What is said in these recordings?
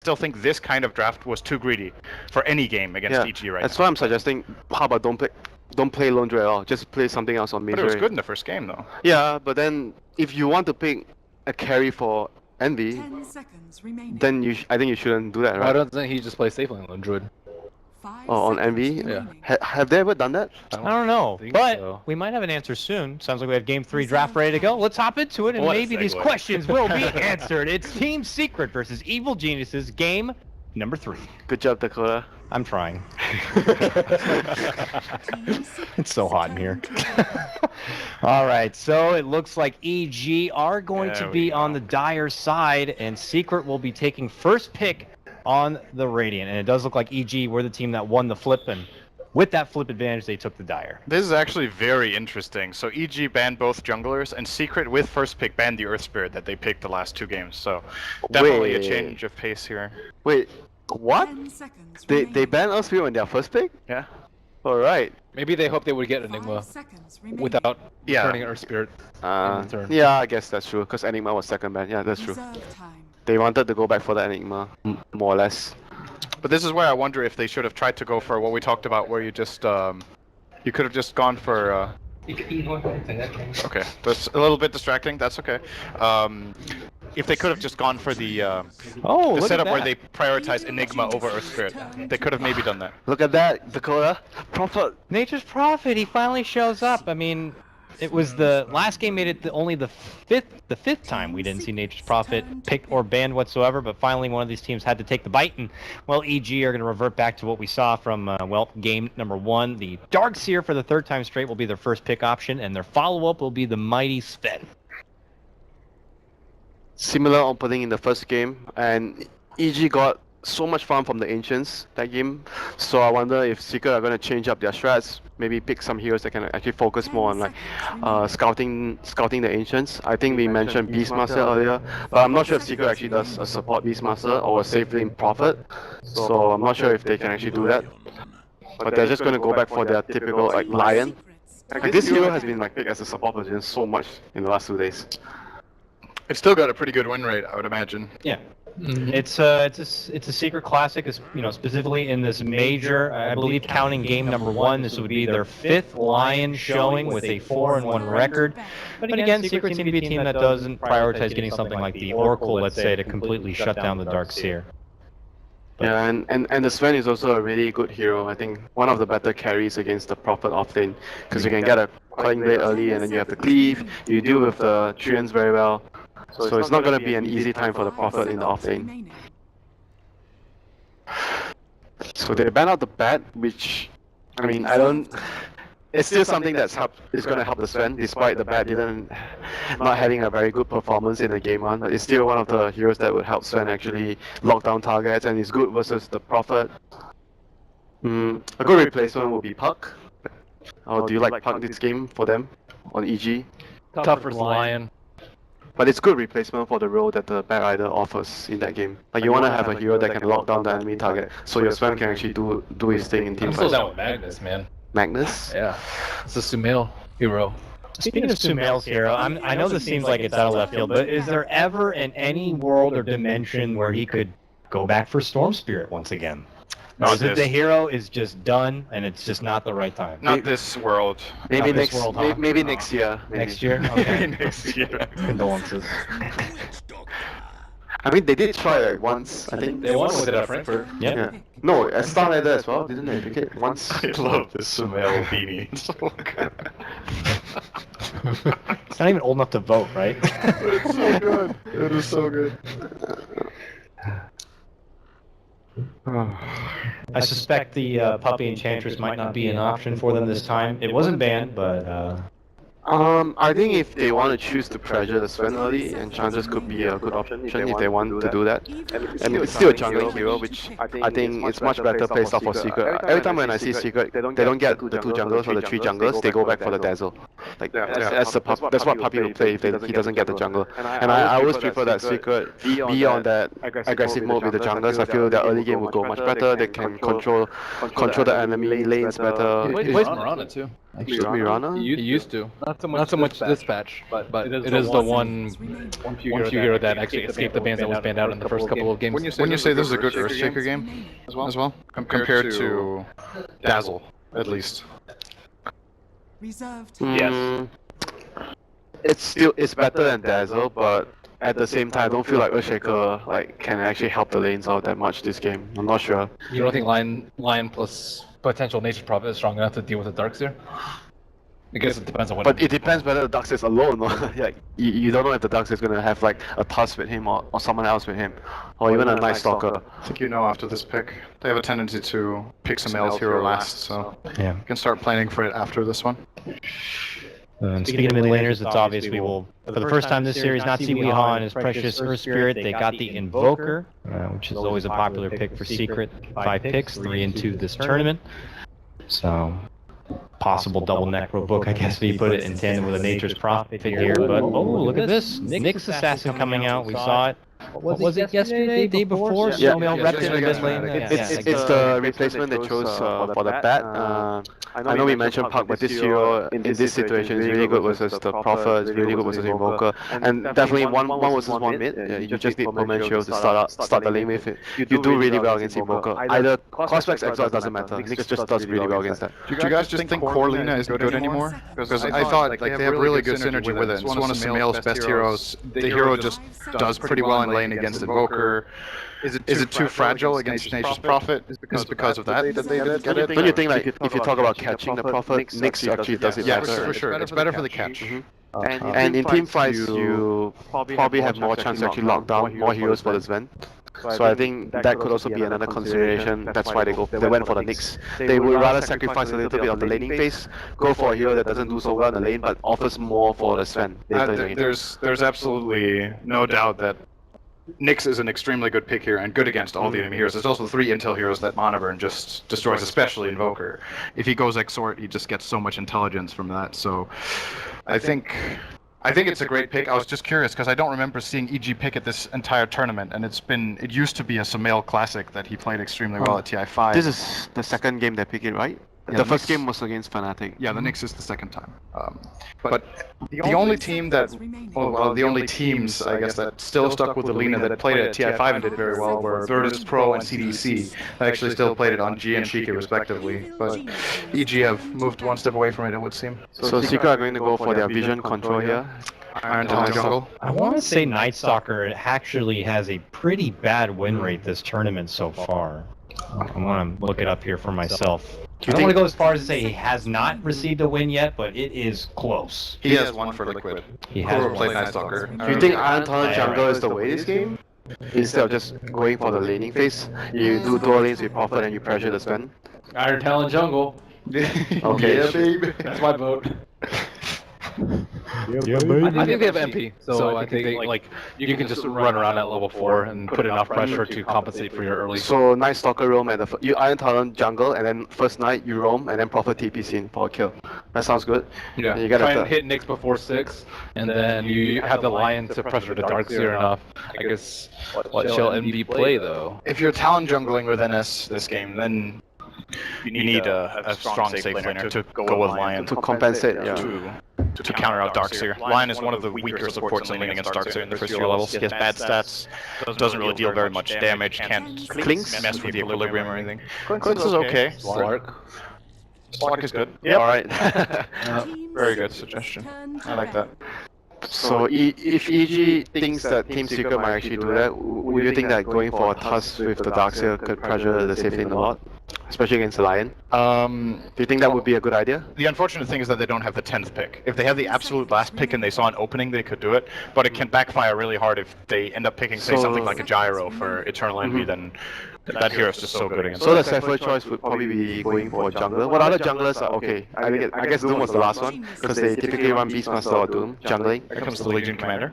still think this kind of draft was too greedy for any game against EG right That's now. why I'm suggesting, how about don't play Lone Druid at all. Just play something else on Major. But it was good in the first game, though. Yeah, but then if you want to pick a carry for Envy, then I think you shouldn't do that, right? Why doesn't he just play safely on Druid? Oh, on Envy? Yeah. Have they ever done that? I don't know, think but so. we might have an answer soon. Sounds like we have Game 3 draft ready to go. Let's hop into it, and What a maybe these segue. questions will be answered. It's Team Secret versus Evil Geniuses, game number 3. Good job, Dakota. I'm trying. It's so hot in here. All right, so it looks like EG are going to There be we go. on the Dire side, and Secret will be taking first pick on the Radiant. And it does look like EG were the team that won the flip, and with that flip advantage, they took the Dire. This is actually very interesting. So EG banned both junglers, and Secret with first pick banned the Earth Spirit that they picked the last 2 games. So definitely a Wait. change of pace here. Wait, what? They banned us on their first pick? Yeah. Alright. Maybe they hope they would get Enigma without Yeah. turning Earth Spirit in turn. Yeah, I guess that's true, because Enigma was second ban. Yeah, that's true. They wanted to go back for the Enigma, more or less. But this is where I wonder if they should have tried to go for what we talked about, where you just you could have just gone for. Okay, that's a little bit distracting. That's okay. If they could have just gone for the Oh, look at setup where that. they prioritize Enigma over Earth Spirit, they could have maybe done that. Look at that, Dakota. Prophet. Nature's Prophet, he finally shows up. I mean, it was the last game made it only the fifth time we didn't see Nature's Prophet picked or banned whatsoever, but finally one of these teams had to take the bite, and well, EG are going to revert back to what we saw from well, game number 1. The Darkseer for the 3rd time straight will be their first pick option, and their follow-up will be the Mighty Sven. Similar opening in the first game, and EG got so much fun from the Ancients that game, so I wonder if Secret are going to change up their strats, maybe pick some heroes that can actually focus more on like scouting the Ancients. I think we mentioned Beastmaster earlier, but I'm not sure if Secret actually does a support Beastmaster or a safe lane Prophet, so I'm not sure if they can actually do that. But they're just going to go back for their typical like Lion. Like this hero has been like picked as a support position so much in the last 2 days. It's still got a pretty good win rate, I would imagine. Yeah. It's a Secret classic, you know, specifically in this major. I believe counting game number 1, this would be their 5th Lion showing with a 4-1 record. But again, Secret seem to be a team that doesn't prioritize getting something like the Oracle, let's say, to completely shut down the Darkseer. Yeah, and the Sven is also a really good hero. I think one of the better carries against the Prophet offlane, because you can get a Calling Blade early, and then you have the Cleave. You deal with the Treants very well. So it's not going to be an easy time for the Prophet in the offlane. So they ban out the Bat, which, I mean, I don't... It's still something is going to help the Sven, despite the Bat not having a very good performance in the game 1. It's still one of the heroes that would help Sven actually lock down targets, and is good versus the Prophet. A good replacement would be Puck. Or do you like Puck this game for them on EG? Tough versus Lion. But it's good replacement for the role that the Bat Rider offers in that game. Like you want to have a hero that can lock down the enemy target, so your Sven can actually do his thing in I'm team still fights. down with Magnus, man. Magnus? Yeah. It's a Sumail hero. Speaking of Sumail's hero, I know this seems like it's out of left field, but is there ever in any world or dimension where he could go back for Storm Spirit once again? Or is it the hero is just done and it's just not the right time? Not this world. Maybe Not this next, world, huh? maybe next year. Maybe. Next year? Okay. Next year. Condolences. I mean, they did try like once. I think They won with it at Frankfurt. Yep. Yeah. No, at Star Rider as well. Didn't they pick it once? I love this Sumail beanie. It's so good. It's not even old enough to vote, right? It's so good. It is so good. I suspect the Puppy Enchantress might not be an option for them this time. It wasn't banned, but I think if they want to choose to pressure the Sven early, Enchantress could be a good option if they want to do that. I mean, it's still a jungling hero, which I think it's much better placed off for Secret. Every time when I see Secret, they don't get the 2 junglers or the 3 junglers, they go back for the Dazzle. Like that's what Puppy will play if he doesn't get the jungler. And I always prefer that Secret be on that aggressive mode with the junglers. I feel their early game will go much better. They can control the enemy lanes better. He plays Mirana too. Mirana? He used to. Not so much this patch, but it is the one hero that actually escaped the bans that was banned out in the first couple of games. When you say this is a good Earthshaker game as well, compared to Dazzle, at least. Reserved. Mm, it's better than Dazzle, but at the same time, I don't feel like Earthshaker can actually help the lanes out that much this game. I'm not sure. You don't think Lion plus potential Nature's Prophet is strong enough to deal with the Darkseer? I guess it depends on what. But it depends whether the Darkseer is alone or you don't know if the Darkseer is gonna have like a Tusk with him or someone else with him, or even a Night Stalker. I think you know after this pick. They have a tendency to pick some else hero last, so Yeah. you can start planning for it after this one. And speaking of mid laners, it's obvious we will, for the first time this series, not see Weehaw and his precious Earth Spirit. They got the Invoker, which is always a popular pick for Secret. 5 picks, 3 and 2 this tournament. So, possible double Necro book, I guess, if you put it in tandem with a Nature's Prophet here. But, oh, look at this. Nyx Assassin coming out. We saw it. What was it yesterday? Day before? Yeah, Snowmail repped in the mid lane. It's the replacement they chose for the bat. I know we mentioned Puck, but this hero in this situation is really good versus the Prophet, it's really good versus Invoker, and definitely one versus one mid. Yeah, you just need permanent shield to start the lane with it. You do really well against Invoker. Either Cosmax Exhaust doesn't matter. Nyx just does really well against that. Do you guys just think Corlina isn't good anymore? Because I thought they have really good synergy with it. It's one of Sumail's best heroes. The hero just does pretty well in lane against Invoker. Is it too fragile against Nature's Prophet? Is it because of that they didn't get it? Don't you think if you talk about catching the Prophet, Nyx actually does it Yeah, better? for sure. It's better for the catch. And in team fights, you probably have more chance to actually lock down more heroes for the Sven. So I think that could also be another consideration. That's why they went for the Nyx. They would rather sacrifice a little bit of the laning phase, go for a hero that doesn't do so well in the lane, but offers more for the Sven. There's absolutely no doubt that Nyx is an extremely good pick here and good against all the enemy heroes. There's also 3 intel heroes that Monoburn just destroys, especially Invoker. If he goes Exort, he just gets so much intelligence from that. So I think it's a great pick. I was just curious because I don't remember seeing EG pick at this entire tournament, and it used to be a Sumail classic that he played extremely well at TI5. This is the second game they pick it, right? Yeah, the first game was against Fnatic. Yeah, the Nyx is the second time. But the only team that, well, the only teams, I guess, that still stuck with the Lina that played it at TI5 and did very well were Virtus Pro and CDC. That actually still played it on G and Shiki respectively. But EG have moved one step away from it, it would seem. So Secret are going to go for their vision control here. Iron Talon Jungle. I want to say Night Stalker actually has a pretty bad win rate this tournament so far. I want to look it up here for myself. I don't want to go as far as to say he has not received a win yet, but it is close. He has one for Liquid. He has Whoever one. played Night Stalker. Do you think Iron Talon Jungle is the way this game? Instead of just going for the laning phase, you do dual lanes with Prophet and you pressure the Sven? Iron Talon Jungle. Okay. Yeah, baby. That's my vote. Yeah, I think they have MP, so I think they, you can just run around at level 4 and put enough pressure to compensate for your early. So Night Stalker roam at you Iron Talon jungle, and then first night you roam, and then Prophet TP scene for a kill. That sounds good. Yeah, you gotta try and hit Nyx before 6, and then you have the Lion to pressure the Darkseer enough. I guess, what shall MD play though? If you're Talon jungling with NS this game, then you need a strong safe laner to go with Lion to compensate, yeah. to counter out Darkseer. Lion is one of the weaker supports in laning against Darkseer in the first few levels. He has bad stats, doesn't really deal very much damage, can't mess with the equilibrium or anything. Clinks is okay. Slark is good. Yep. Alright. Very good suggestion. I like that. So if EG thinks that Team Secret might actually do that, would you think that going for a Tusk with the Darkseer could pressure the safe lane a lot? Especially against the Lion? Do you think that would be a good idea? The unfortunate thing is that they don't have the 10th pick. If they had the absolute last pick and they saw an opening, they could do it, but it can backfire really hard if they end up picking, say, something like a Gyro for Eternal Envy, then that hero is just so good against So the safer choice would probably be going for a jungler. What other junglers are okay? I guess Doom was the last one, because they typically run Beastmaster or Doom, jungling. Here comes the Legion Commander.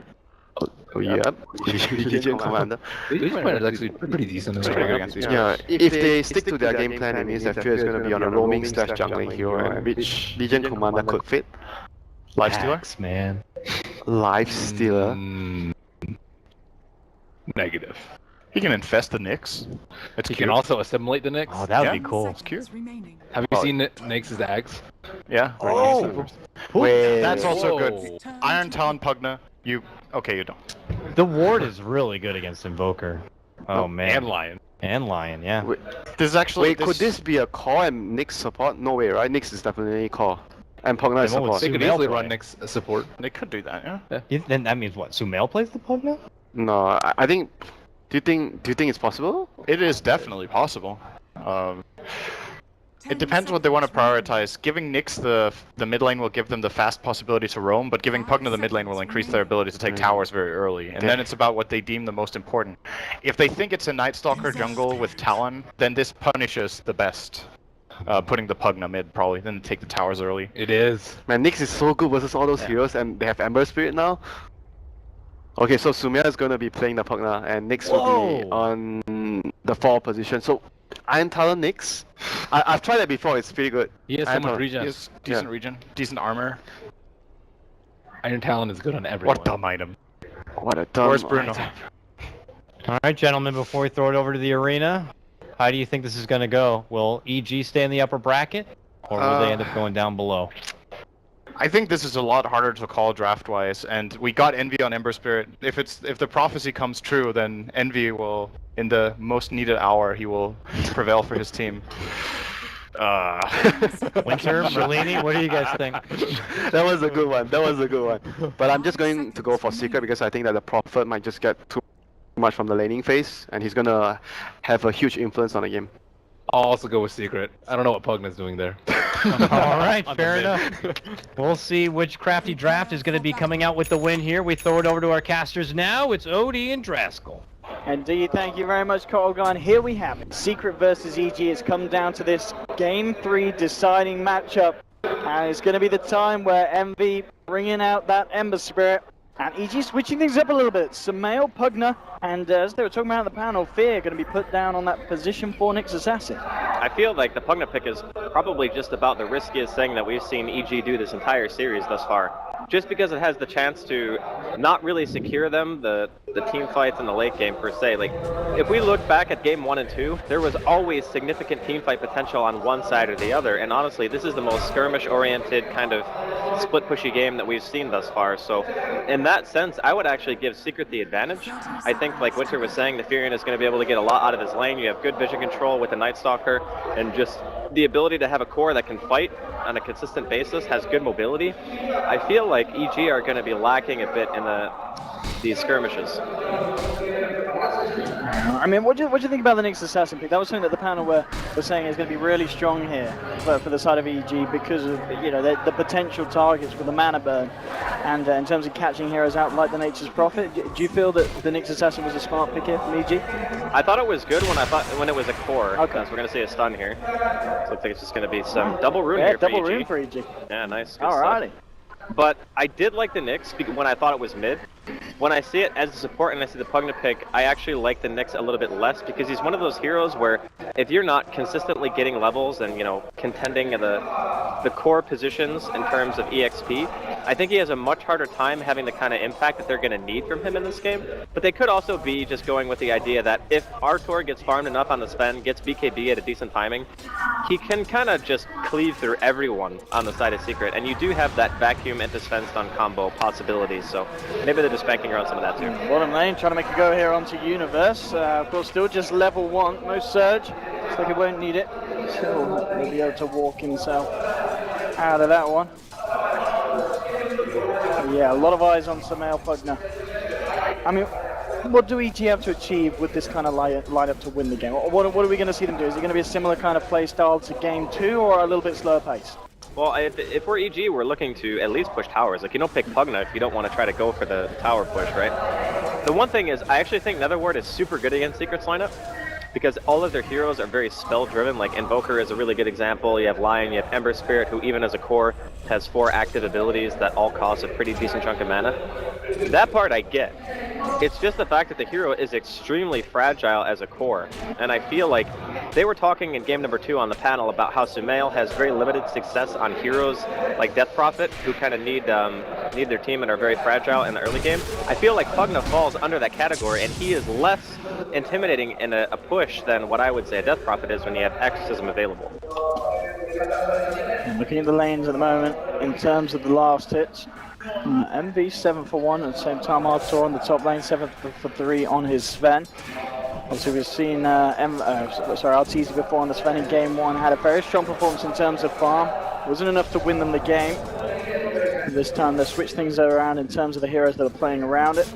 Oh, yep. Legion Commander. Legion Commander is actually pretty decent. It's pretty good against these Yeah, if they stick to their game plan, it means that Fear is going to be on a roaming / jungling hero, which Legion Commander could fit. Lifestealer? Man. Lifestealer. Negative. He can infest the Nyx. It's He cute. can also assimilate the Nyx. Oh, that would Yeah. be cool. It's cute. Have you seen Nyx's eggs? Yeah. Oh! Wait. That's also Whoa. good. Iron Talon Pugna. You okay? You don't. The ward is really good against Invoker. Oh man. And Lion. And Lion, yeah. Wait, This is actually. wait, could this be a core and Nyx support? No way, right? Nyx is definitely core. And Pugna is Then what would support. They could Sumail easily play? run Nyx support. They could do that. Yeah. Then that means what? Sumail plays the Pugna? No, I think. Do you think it's possible? It is definitely possible. It depends what they want to prioritize. Giving Nyx the mid lane will give them the fast possibility to roam, but giving Pugna the mid lane will increase their ability to take towers very early. And then it's about what they deem the most important. If they think it's a Night Stalker jungle with Talon, then this punishes the best. Putting the Pugna mid probably, then take the towers early. It is. Man, Nyx is so good versus all those heroes, and they have Ember Spirit now. Okay, so Sumail is gonna be playing the Pugna, and Nyx will be Whoa. on the 4 position. So, Iron Talon Nyx, I've tried that before. It's pretty good. He has so Iron much Talon. regen. He has decent regen, decent armor. Iron Talon is good on everyone. What dumb item. What a dumb. Where's Bruno? item. All right, gentlemen, before we throw it over to the arena, how do you think this is going to go? Will EG stay in the upper bracket, or will they end up going down below? I think this is a lot harder to call draft-wise, and we got Envy on Ember Spirit. If the prophecy comes true, then Envy will, in the most needed hour, he will prevail for his team. Winter, Merlini, what do you guys think? That was a good one. That was a good one. But I'm just going to go for Secret because I think that the Prophet might just get too much from the laning phase, and he's gonna have a huge influence on the game. I'll also go with Secret. I don't know what Pugna's doing there. All right, On fair the enough. mid. We'll see which crafty draft is going to be coming out with the win here. We throw it over to our casters now. It's Odie and Draskell. Indeed, thank you very much, Colgan. Here we have it. Secret versus EG has come down to this Game 3 deciding matchup. And it's going to be the time where MV bringing out that Ember Spirit. And EG switching things up a little bit. Sumail, Pugna, and as they were talking about in the panel, Fear going to be put down on that position for Nyx Assassin. I feel like the Pugna pick is probably just about the riskiest thing that we've seen EG do this entire series thus far. Just because it has the chance to not really secure them the team fights in the late game per se. Like, if we look back at game 1 and 2, there was always significant team fight potential on one side or the other, and honestly, this is the most skirmish-oriented kind of split-pushy game that we've seen thus far. So, in that sense, I would actually give Secret the advantage. I think, like Winter was saying, the Furion is going to be able to get a lot out of his lane. You have good vision control with the Night Stalker, and just the ability to have a core that can fight on a consistent basis, has good mobility. I feel like EG are going to be lacking a bit in these skirmishes. I mean, what do you think about the Nyx Assassin pick? That was something that the panel were saying is going to be really strong here for the side of EG because of the potential targets for the mana burn, and in terms of catching heroes out like the Nature's Prophet. Do you feel that the Nyx Assassin was a smart pick here from EG? I thought it was good when it was a core. Okay. So we're going to see a stun here. So looks like it's just going to be some double rune Yeah, here for double EG. rune for EG. Yeah, nice. Good Alrighty. stuff. But I did like the Nyx when I thought it was mid. When I see it as a support and I see the Pugna pick, I actually like the Nyx a little bit less because he's one of those heroes where if you're not consistently getting levels and, contending in the core positions in terms of EXP, I think he has a much harder time having the kind of impact that they're going to need from him in this game. But they could also be just going with the idea that if Artor gets farmed enough on the spend, gets BKB at a decent timing, he can kind of just cleave through everyone on the side of Secret. And you do have that vacuum into spend stun combo possibilities, so maybe they're just banking around some of that too. Bottom lane, trying to make a go here onto Universe. Of course, still just level 1, no surge. Looks like he won't need it. Still will be able to walk himself out of that one. Yeah, a lot of eyes on Sumail Pugna. I mean, what do EG have to achieve with this kind of lineup to win the game? What are we going to see them do? Is it going to be a similar kind of play style to game 2 or a little bit slower pace? Well, if we're EG, we're looking to at least push towers. Like, you don't pick Pugna if you don't want to try to go for the tower push, right? The one thing is, I actually think Netherward is super good against Secret's lineup because all of their heroes are very spell-driven. Like, Invoker is a really good example. You have Lion, you have Ember Spirit, who even as a core has 4 active abilities that all cost a pretty decent chunk of mana. That part I get. It's just the fact that the hero is extremely fragile as a core, and I feel like they were talking in game number 2 on the panel about how Sumail has very limited success on heroes like Death Prophet, who kind of need their team and are very fragile in the early game. I feel like Pugna falls under that category, and he is less intimidating in a push than what I would say a Death Prophet is when you have exorcism available. And looking at the lanes at the moment, in terms of the last hits, MV 7 for 1 at the same time. Artur on the top lane, 7 for 3 on his Sven. Obviously, we've seen RTZ before on the Sven in game 1, had a very strong performance in terms of farm. Wasn't enough to win them the game. This time they switched things around in terms of the heroes that are playing around it.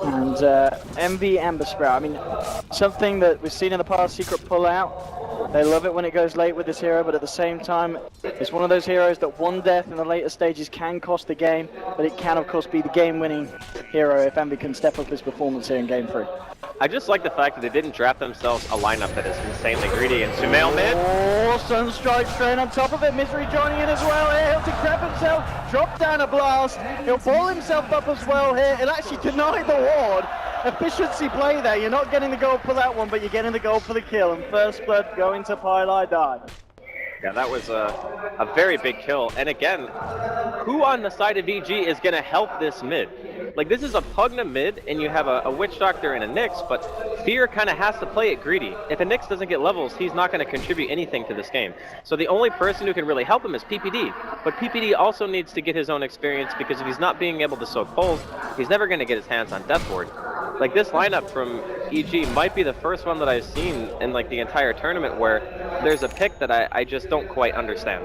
And MV Ember Sprout, I mean, something that we've seen in the past, Secret pull out. They love it when it goes late with this hero, but at the same time, it's one of those heroes that one death in the later stages can cost the game, but it can of course be the game-winning hero if Ember can step up his performance here in game 3. I just like the fact that they didn't draft themselves a lineup that is insanely greedy. And Sumail mid. Oh, Sunstrike straight on top of it. Misery joining in as well here. He'll decrep himself, drop down a blast. He'll ball himself up as well here. He'll actually deny the ward. Efficiency play there. You're not getting the gold for that one, but you're getting the gold for the kill. And first blood going to Pylai Die. Yeah, that was a very big kill. And again, who on the side of EG is going to help this mid? Like, this is a Pugna mid, and you have a Witch Doctor and a Nyx, but Fear kind of has to play it greedy. If a Nyx doesn't get levels, he's not going to contribute anything to this game. So the only person who can really help him is PPD. But PPD also needs to get his own experience, because if he's not being able to soak pulls, he's never going to get his hands on Death Ward. Like, this lineup from EG might be the first one that I've seen in, like, the entire tournament where there's a pick that I just don't quite understand.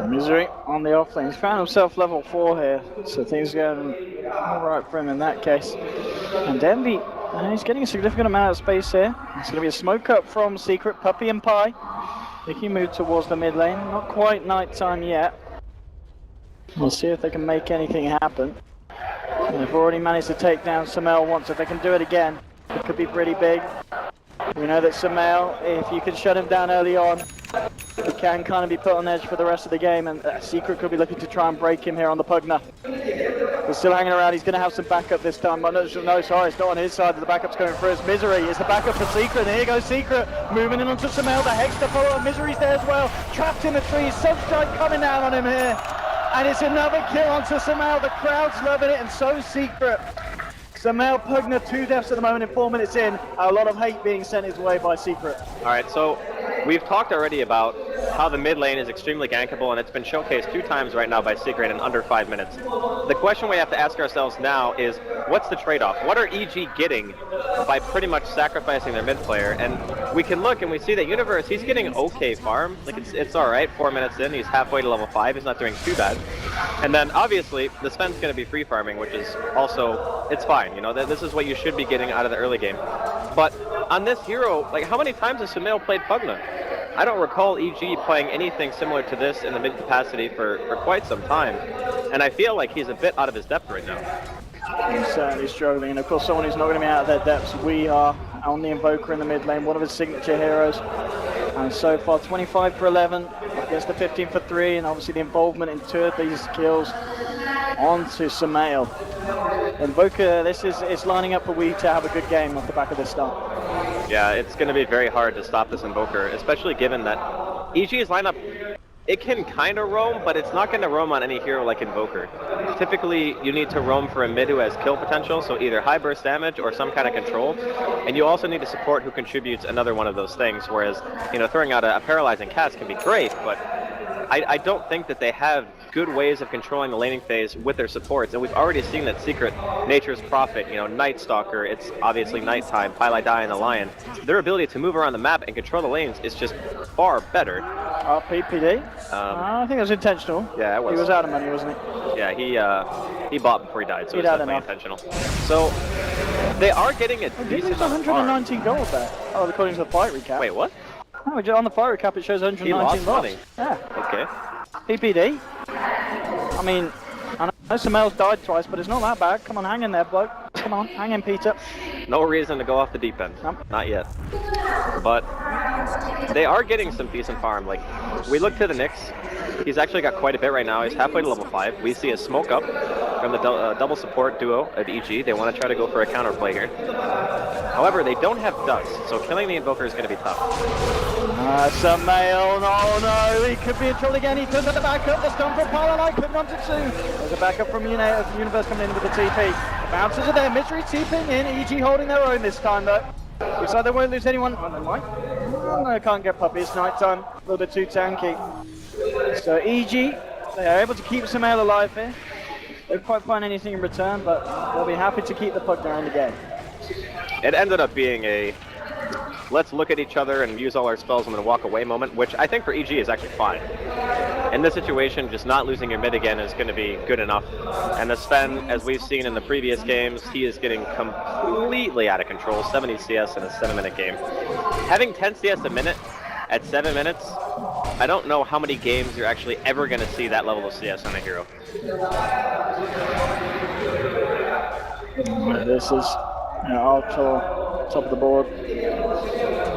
Misery on the offlane. He's found himself level 4 here, so things are going alright for him in that case. And Envy, he's getting a significant amount of space here. It's going to be a smoke up from Secret, Puppy and Pie. They can move towards the mid lane. Not quite night time yet. We'll see if they can make anything happen. And they've already managed to take down Sumail once. If they can do it again, it could be pretty big. We know that Sumail, if you can shut him down early on, he can kind of be put on edge for the rest of the game, and Secret could be looking to try and break him here on the Pugna. We're still hanging around. He's going to have some backup this time. No, sorry, it's not on his side. The backup's coming for his Misery. It's the backup for Secret, and here goes Secret, moving in onto Sumail. The Hex to follow, Misery's there as well. Trapped in the trees, Sunstrike coming down on him here. And it's another kill onto Sumail. The crowd's loving it, and so Secret. Sumail Pugna, 2 deaths at the moment in 4 minutes in. A lot of hate being sent his way by Secret. Alright, so we've talked already about how the mid lane is extremely gankable, and it's been showcased 2 times right now by Secret in under 5 minutes. The question we have to ask ourselves now is, what's the trade-off? What are EG getting by pretty much sacrificing their mid player? And we can look and we see that Universe, he's getting okay farm. Like, it's alright, 4 minutes in, he's halfway to level 5, he's not doing too bad. And then obviously, the Sven's going to be free farming, which is also, it's fine, you know, this is what you should be getting out of the early game. But on this hero, like, how many times has Sumail played Pugna? I don't recall EG playing anything similar to this in the mid capacity for quite some time, and I feel like he's a bit out of his depth right now. He's certainly struggling, and of course someone who's not going to be out of their depths, we are on the Invoker in the mid lane, one of his signature heroes. And so far 25 for 11 against the 15 for 3, and obviously the involvement in 2 of these kills onto Sumail. Invoker, it's lining up for we to have a good game off the back of this start. Yeah, it's going to be very hard to stop this Invoker, especially given that EG's lineup, it can kind of roam, but it's not going to roam on any hero like Invoker. Typically, you need to roam for a mid who has kill potential, so either high burst damage or some kind of control, and you also need a support who contributes another one of those things, whereas, you know, throwing out a paralyzing cast can be great, but I don't think that they have good ways of controlling the laning phase with their supports, and we've already seen that Secret, Nature's Prophet, you know, Night Stalker, it's obviously nighttime, Pylai Die and the Lion. Their ability to move around the map and control the lanes is just far better. PPD? I think it was intentional. Yeah, it was. He was out of money, wasn't he? Yeah, he bought before he died, so it's definitely intentional. So, they are getting a decent amount of 119 gold there. Oh, according to the fight recap. Wait, what? No, on the fight recap it shows 119 He lost loss. money. Yeah. Okay. PPD. I mean, I know Sumail's died twice, but it's not that bad. Come on, hang in there, bloke. Come on, hang in, Peter. No reason to go off the deep end. Nope. Not yet. But they are getting some decent farm. Like, we look to the Nyx. He's actually got quite a bit right now. He's halfway to level 5. We see a smoke up from the double support duo of EG. They want to try to go for a counterplay here. However, they don't have dust, so killing the Invoker is going to be tough. Sumail, no, he could be in trouble again. He turns at the backup. The stun from Pylai, clipping onto 2. There's a backup from Universe coming in with the TP. Bouncers are there, Misery TPing in, EG holding their own this time though. Looks like they won't lose anyone. Oh, they might. Oh, no, can't get Puppy, it's night time. A little bit too tanky. So EG, they are able to keep Sumail alive here. They don't quite find anything in return, but they'll be happy to keep the puck during the game. It ended up being a let's look at each other and use all our spells and then walk away moment, which I think for EG is actually fine. In this situation, just not losing your mid again is going to be good enough. And the Sven, as we've seen in the previous games, he is getting completely out of control. 70 CS in a 7-minute game. Having 10 CS a minute at 7 minutes, I don't know how many games you're actually ever going to see that level of CS on a hero. This is Arthur, top of the board.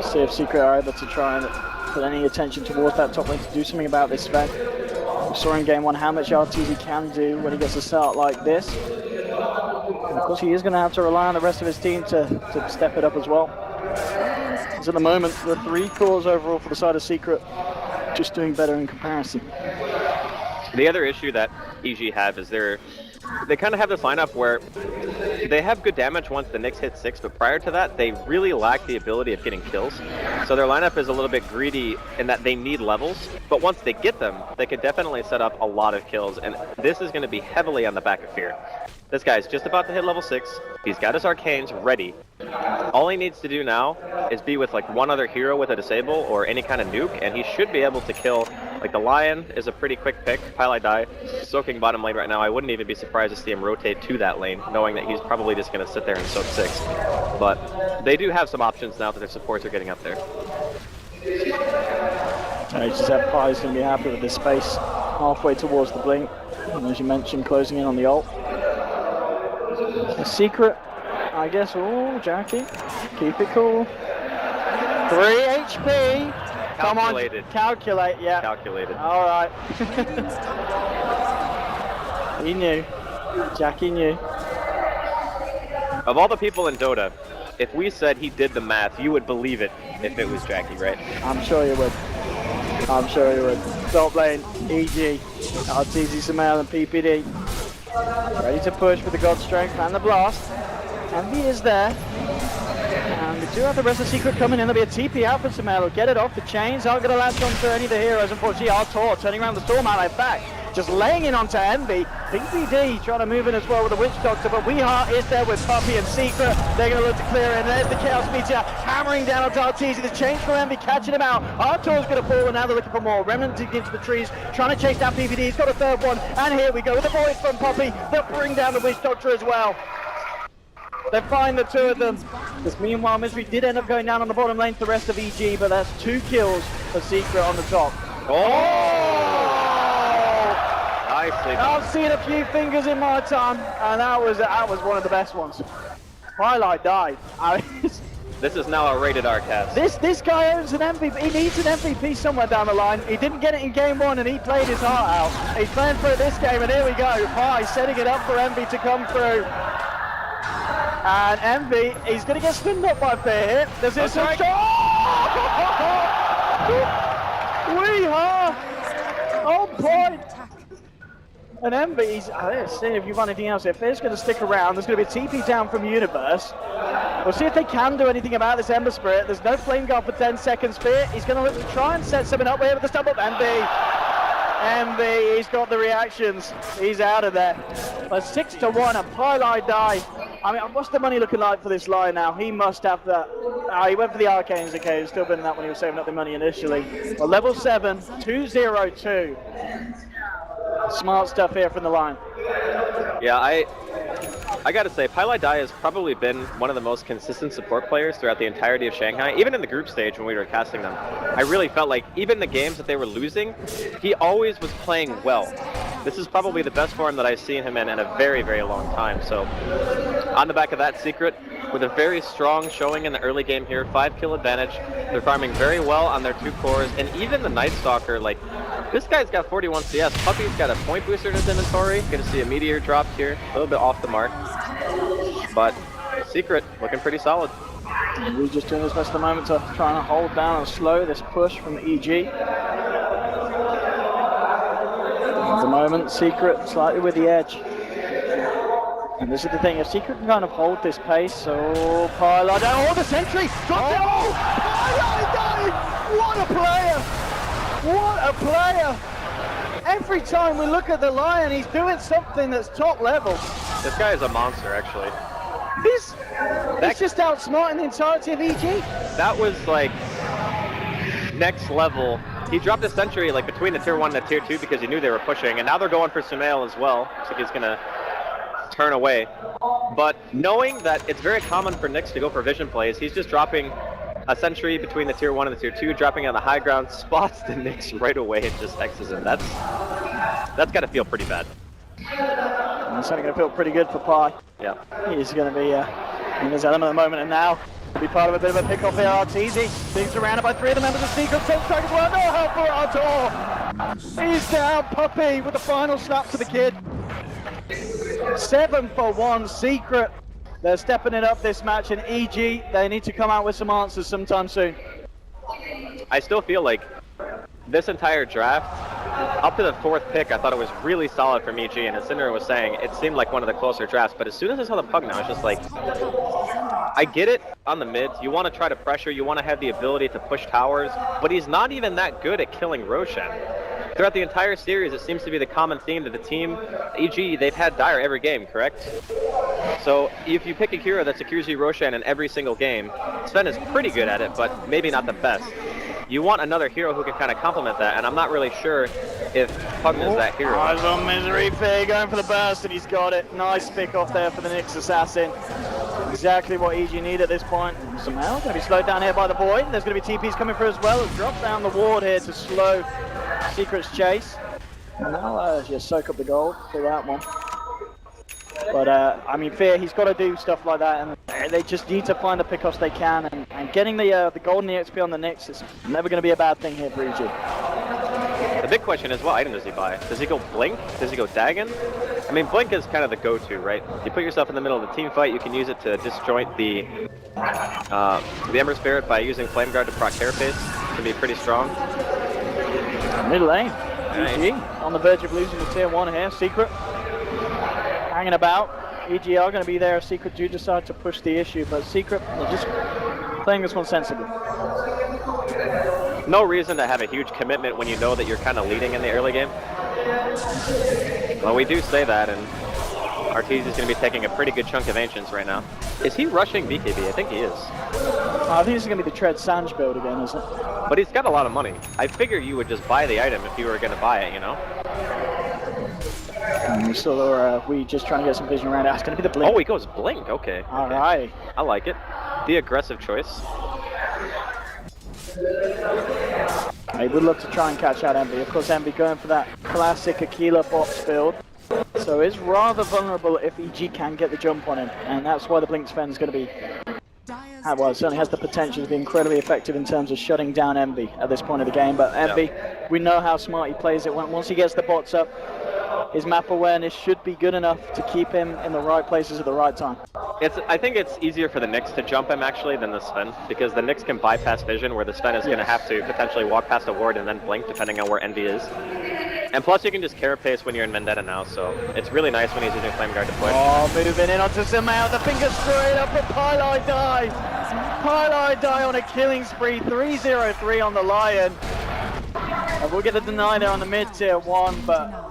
See if Secret are able to try and put any attention towards that top lane to do something about this event. We saw in game 1 how much RTZ can do when he gets a start like this. And of course he is going to have to rely on the rest of his team to step it up as well. Because at the moment, the 3 cores overall for the side of Secret, just doing better in comparison. The other issue that EG have is they kind of have this lineup where they have good damage once the Nyx hit 6, but prior to that, they really lack the ability of getting kills. So their lineup is a little bit greedy in that they need levels, but once they get them, they could definitely set up a lot of kills, and this is going to be heavily on the back of Fear. This guy's just about to hit level 6, he's got his arcanes ready. All he needs to do now is be with like one other hero with a disable or any kind of nuke, and he should be able to kill. Like the Lion is a pretty quick pick. Pylai Die soaking bottom lane right now. I wouldn't even be surprised to see him rotate to that lane, knowing that he's probably just going to sit there and soak 6. But they do have some options now that their supports are getting up there. HZ Pie's going to be happy with this space halfway towards the blink. And as you mentioned, closing in on the ult. The Secret, I guess, oh, Jackie, keep it cool. 3 HP. Calculated. Come on, calculate, yeah. Calculated. All right. He knew. Jackie knew. Of all the people in Dota, if we said he did the math, you would believe it if it was Jackie, right? I'm sure you would. I'm sure you would. Top lane, EG, RTZ Sumail and PPD. Ready to push with the God Strength and the Blast. Envy is there. And we do have the rest of Secret coming in. There'll be a TP out for Sumail. He'll get it off. The chains aren't going to latch onto any of the heroes. Unfortunately, Artor turning around the Storm Ally back. Just laying in onto Envy. PPD trying to move in as well with the Witch Doctor, but Weeheart is there with Puppy and Secret. They're going to look to clear in. There's the Chaos Meteor hammering down onto Arteezy. The change from Envy catching him out. Artor's going to fall, and now they're looking for more. Remnant digged into the trees, trying to chase down PPD. He's got a third one, and here we go with the voice from Puppy. They'll bring down the Witch Doctor as well. They find the 2 of them. Because meanwhile, Misery did end up going down on the bottom lane for the rest of EG, but that's 2 kills for Secret on the top. Nicely done. I've seen a few fingers in my time, and that was one of the best ones. Highlight died. This is now a rated R cast. This guy owns an MVP. He needs an MVP somewhere down the line. He didn't get it in game 1, and he played his heart out. He's playing for it this game, and here we go. Pi setting it up for Envy to come through. And Envy, he's going to get stunned up by Fear here. There's this shot. Weehaw! On point! And Envy, let's see if you've got anything else here. Fear's going to stick around. There's going to be a TP down from Universe. We'll see if they can do anything about this Ember Spirit. There's no Flame Guard for 10 seconds. Fear, he's going to look to try and set something up here with the stump up. Envy, he's got the reactions. He's out of there. But 6-1, a Pylai Die. I mean, what's the money looking like for this line now? He must have that. He went for the Arcanes, okay. He's still been in that when he was saving up the money initially. Well, level 7, 202. Smart stuff here from the line. Yeah, I gotta say, Pylai Die has probably been one of the most consistent support players throughout the entirety of Shanghai. Even in the group stage when we were casting them, I really felt like even the games that they were losing, he always was playing well. This is probably the best form that I've seen him in a very, very long time. So, on the back of that, Secret, with a very strong showing in the early game here, 5-kill advantage. They're farming very well on their 2 cores, and even the Night Stalker, like, this guy's got 41 CS. Puppy's got a point booster in his inventory. Gonna see a meteor dropped here, a little bit off the mark. But Secret looking pretty solid. We're just doing his best at the moment to try and hold down and slow this push from EG. At the moment, Secret slightly with the edge. And this is the thing, if Secret can kind of hold this pace, so Pilot, oh, the sentry! Dropped it! Oh! Pilot! What a player! What a player! Every time we look at the Lion, he's doing something that's top level. This guy is a monster, actually. He's just outsmarting the entirety of EG. That was like next level. He dropped a sentry like between the tier 1 and the tier 2 because he knew they were pushing, and now they're going for Sumail as well. Looks like he's gonna turn away. But knowing that it's very common for Nyx to go for vision plays, he's just dropping a sentry between the tier 1 and the tier 2, dropping on the high ground, spots the Nyx right away and just X's him. That's gotta feel pretty bad. And it's only going to feel pretty good for Pi. Yeah. He's going to be in his element at the moment, and now be part of a bit of a pick off here. Arteezy being surrounded by 3 of the members of Secret. Takes track as well. No help for Artur. He's down. Puppy with the final slap to the kid. 7 for 1 Secret. They're stepping it up this match, and EG, they need to come out with some answers sometime soon. I still feel like this entire draft, up to the 4th pick, I thought it was really solid from EG, and as Cinder was saying, it seemed like one of the closer drafts, but as soon as I saw the puck now, it's just like, I get it on the mids, you want to try to pressure, you want to have the ability to push towers, but he's not even that good at killing Roshan. Throughout the entire series, it seems to be the common theme that the team, EG, they've had Dire every game, correct? So if you pick a hero that secures you Roshan in every single game, Sven is pretty good at it, but maybe not the best. You want another hero who can kind of complement that, and I'm not really sure if Pugna is that hero. Eyes on Misery Fig going for the burst, and he's got it. Nice pick off there for the Nyx Assassin. Exactly what EG need at this point. Somehow going to be slowed down here by the Void. There's going to be TPs coming through as well. Drop down the ward here to slow Secret's chase. And now just soak up the gold for that one. But I mean, Fear, he's got to do stuff like that, and they just need to find the pickoffs they can, and getting the gold and the XP on the Nyx is never going to be a bad thing here for EG. The big question is, what item does he buy? Does he go Blink? Does he go Dagon? I mean, Blink is kind of the go-to, right? You put yourself in the middle of the team fight, you can use it to disjoint the Ember Spirit by using Flame Guard to proc Carapace. It can be pretty strong. Mid lane, Nice. EG on the verge of losing the tier 1 here. Secret hanging about. EG are going to be there if Secret do decide to push the issue, but Secret are just playing this one sensibly. No reason to have a huge commitment when you know that you're kind of leading in the early game. Well, we do say that, and Arteezy is going to be taking a pretty good chunk of Ancients right now. Is he rushing BKB? I think he is. I think this is going to be the Tread Sanj build again, isn't it? But he's got a lot of money. I figure you would just buy the item if you were going to buy it, you know? We just trying to get some vision around it. It's going to be the Blink. Oh, he goes Blink. Okay. All right. I like it. The aggressive choice. I would love to try and catch out Envy. Of course, Envy going for that classic Aquila box build. So it's rather vulnerable if EG can get the jump on him. And that's why the Blink Sven is going to be... Well, it certainly has the potential to be incredibly effective in terms of shutting down Envy at this point of the game. But Envy, we know how smart he plays it. Once he gets the bots up, his map awareness should be good enough to keep him in the right places at the right time. I think it's easier for the Nyx to jump him actually than the Sven, because the Nyx can bypass vision, where the Sven is going to have to potentially walk past a ward and then blink depending on where Envy is. And plus you can just carapace when you're in Vendetta now, so it's really nice when he's using Flame Guard to push. Oh, moving in onto Sumail, the finger straight up for Pylai Die. Pylai Die on a killing spree, 3-0-3 on the Lion. And we'll get a deny there on the mid tier 1, but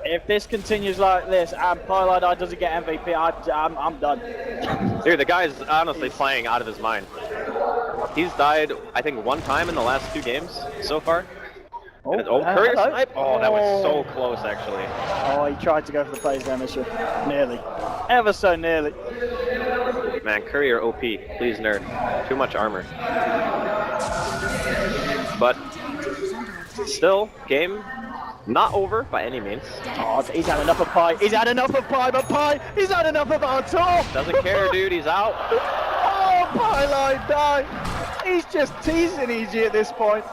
if this continues like this and Pylai Die doesn't get MVP, I'm done. Dude, the guy's honestly playing out of his mind. He's died, I think, 1 time in the last 2 games so far. Courier snipe? Oh, that was so close, actually. Oh, he tried to go for the phase there, Mr. Nearly. Ever so nearly. Man, Courier OP. Please nerd. Too much armor. But still, game not over by any means. Oh, he's had enough of Pi. He's had enough of Pi, but Pi, he's had enough of Artur. Doesn't care, dude. He's out. Oh, Pylai Die. He's just teasing EG at this point.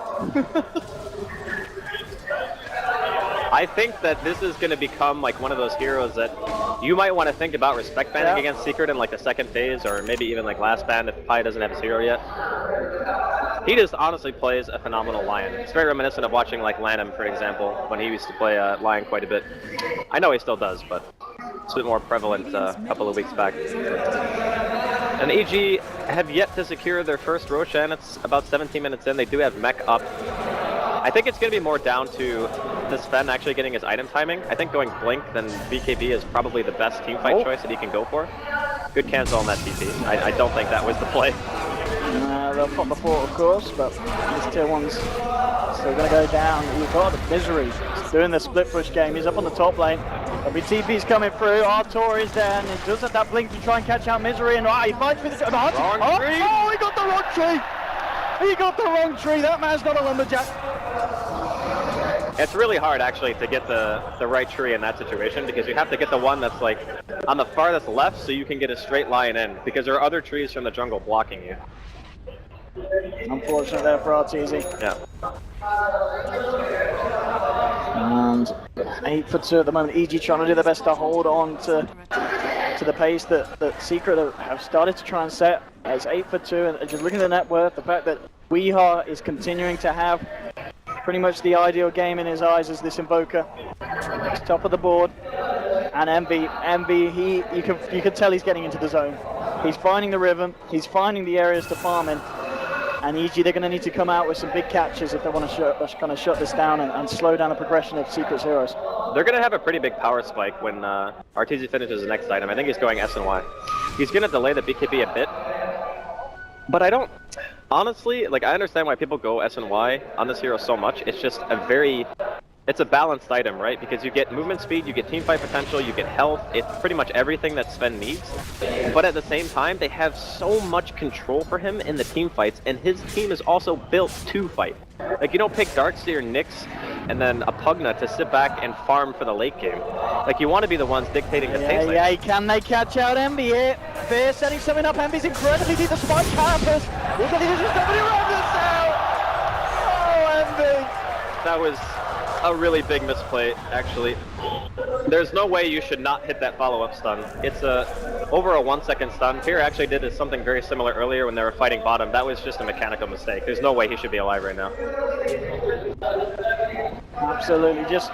I think that this is going to become like one of those heroes that you might want to think about respect banning against Secret in like the 2nd phase, or maybe even like last ban if Pi doesn't have his hero yet. He just honestly plays a phenomenal Lion. It's very reminiscent of watching like Lanham, for example, when he used to play Lion quite a bit. I know he still does, but It's a bit more prevalent a couple of weeks back. And EG have yet to secure their first Roshan. It's about 17 minutes in. They do have mech up. I think it's going to be more down to this Sven actually getting his item timing. I think going Blink than BKB is probably the best teamfight choice that he can go for. Good cancel on that TP. I don't think that was the play. They'll pop the fort, of course, but these tier 1's still going to go down. You've got Misery. He's doing the split push game. He's up on the top lane. WTP's coming through. Artur is there, and he does have that Blink to try and catch out Misery. And he fights with the tree. Oh, he got the wrong tree! He got the wrong tree. That man's not a lumberjack. It's really hard actually to get the right tree in that situation because you have to get the one that's like on the farthest left so you can get a straight line in because there are other trees from the jungle blocking you. Unfortunate there for RTZ. Yeah. And 8 for 2 at the moment. EG trying to do their best to hold on to the pace that Secret have started to try and set. It's 8 for 2, and just looking at the net worth, the fact that Weeha is continuing to have pretty much the ideal game in his eyes as this Invoker. He's top of the board, and MB, you can tell he's getting into the zone. He's finding the rhythm, he's finding the areas to farm in, and EG, they're going to need to come out with some big catches if they want to kind of shut this down and slow down the progression of Secret's heroes. They're going to have a pretty big power spike when RTZ finishes the next item. I think he's going S and Y. He's going to delay the BKB a bit, but I don't... Honestly, like, I understand why people go S and Y on this hero so much. It's just it's a balanced item, right? Because you get movement speed, you get teamfight potential, you get health. It's pretty much everything that Sven needs. But at the same time, they have so much control for him in the teamfights, and his team is also built to fight. Like, you don't pick Darkseer, Nyx, and then a Pugna to sit back and farm for the late game. Like, you want to be the ones dictating the pace. Yeah, can they catch out Envy here? Fear setting something up. Envy's incredibly deep. The spike campus. Look at this, nobody around this now. Oh, Envy. That was a really big misplay, actually. There's no way you should not hit that follow-up stun. It's over a 1 second stun. Fear actually did something very similar earlier when they were fighting bottom. That was just a mechanical mistake. There's no way he should be alive right now. Absolutely, just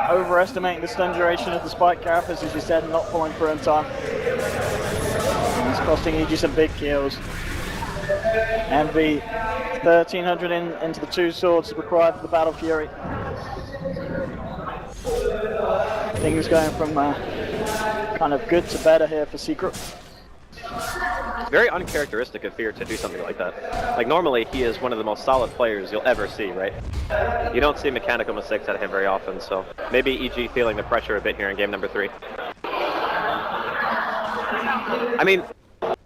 overestimating the stun duration of the spike carapace, as you said, not falling through in time. And it's costing EG some big kills. Envy, 1300 into the 2 swords required for the Battle Fury. Things going from kind of good to better here for Secret. Very uncharacteristic of Fear to do something like that. Like, normally he is one of the most solid players you'll ever see, right? You don't see mechanical mistakes out of him very often, so maybe EG feeling the pressure a bit here in game number 3. I mean,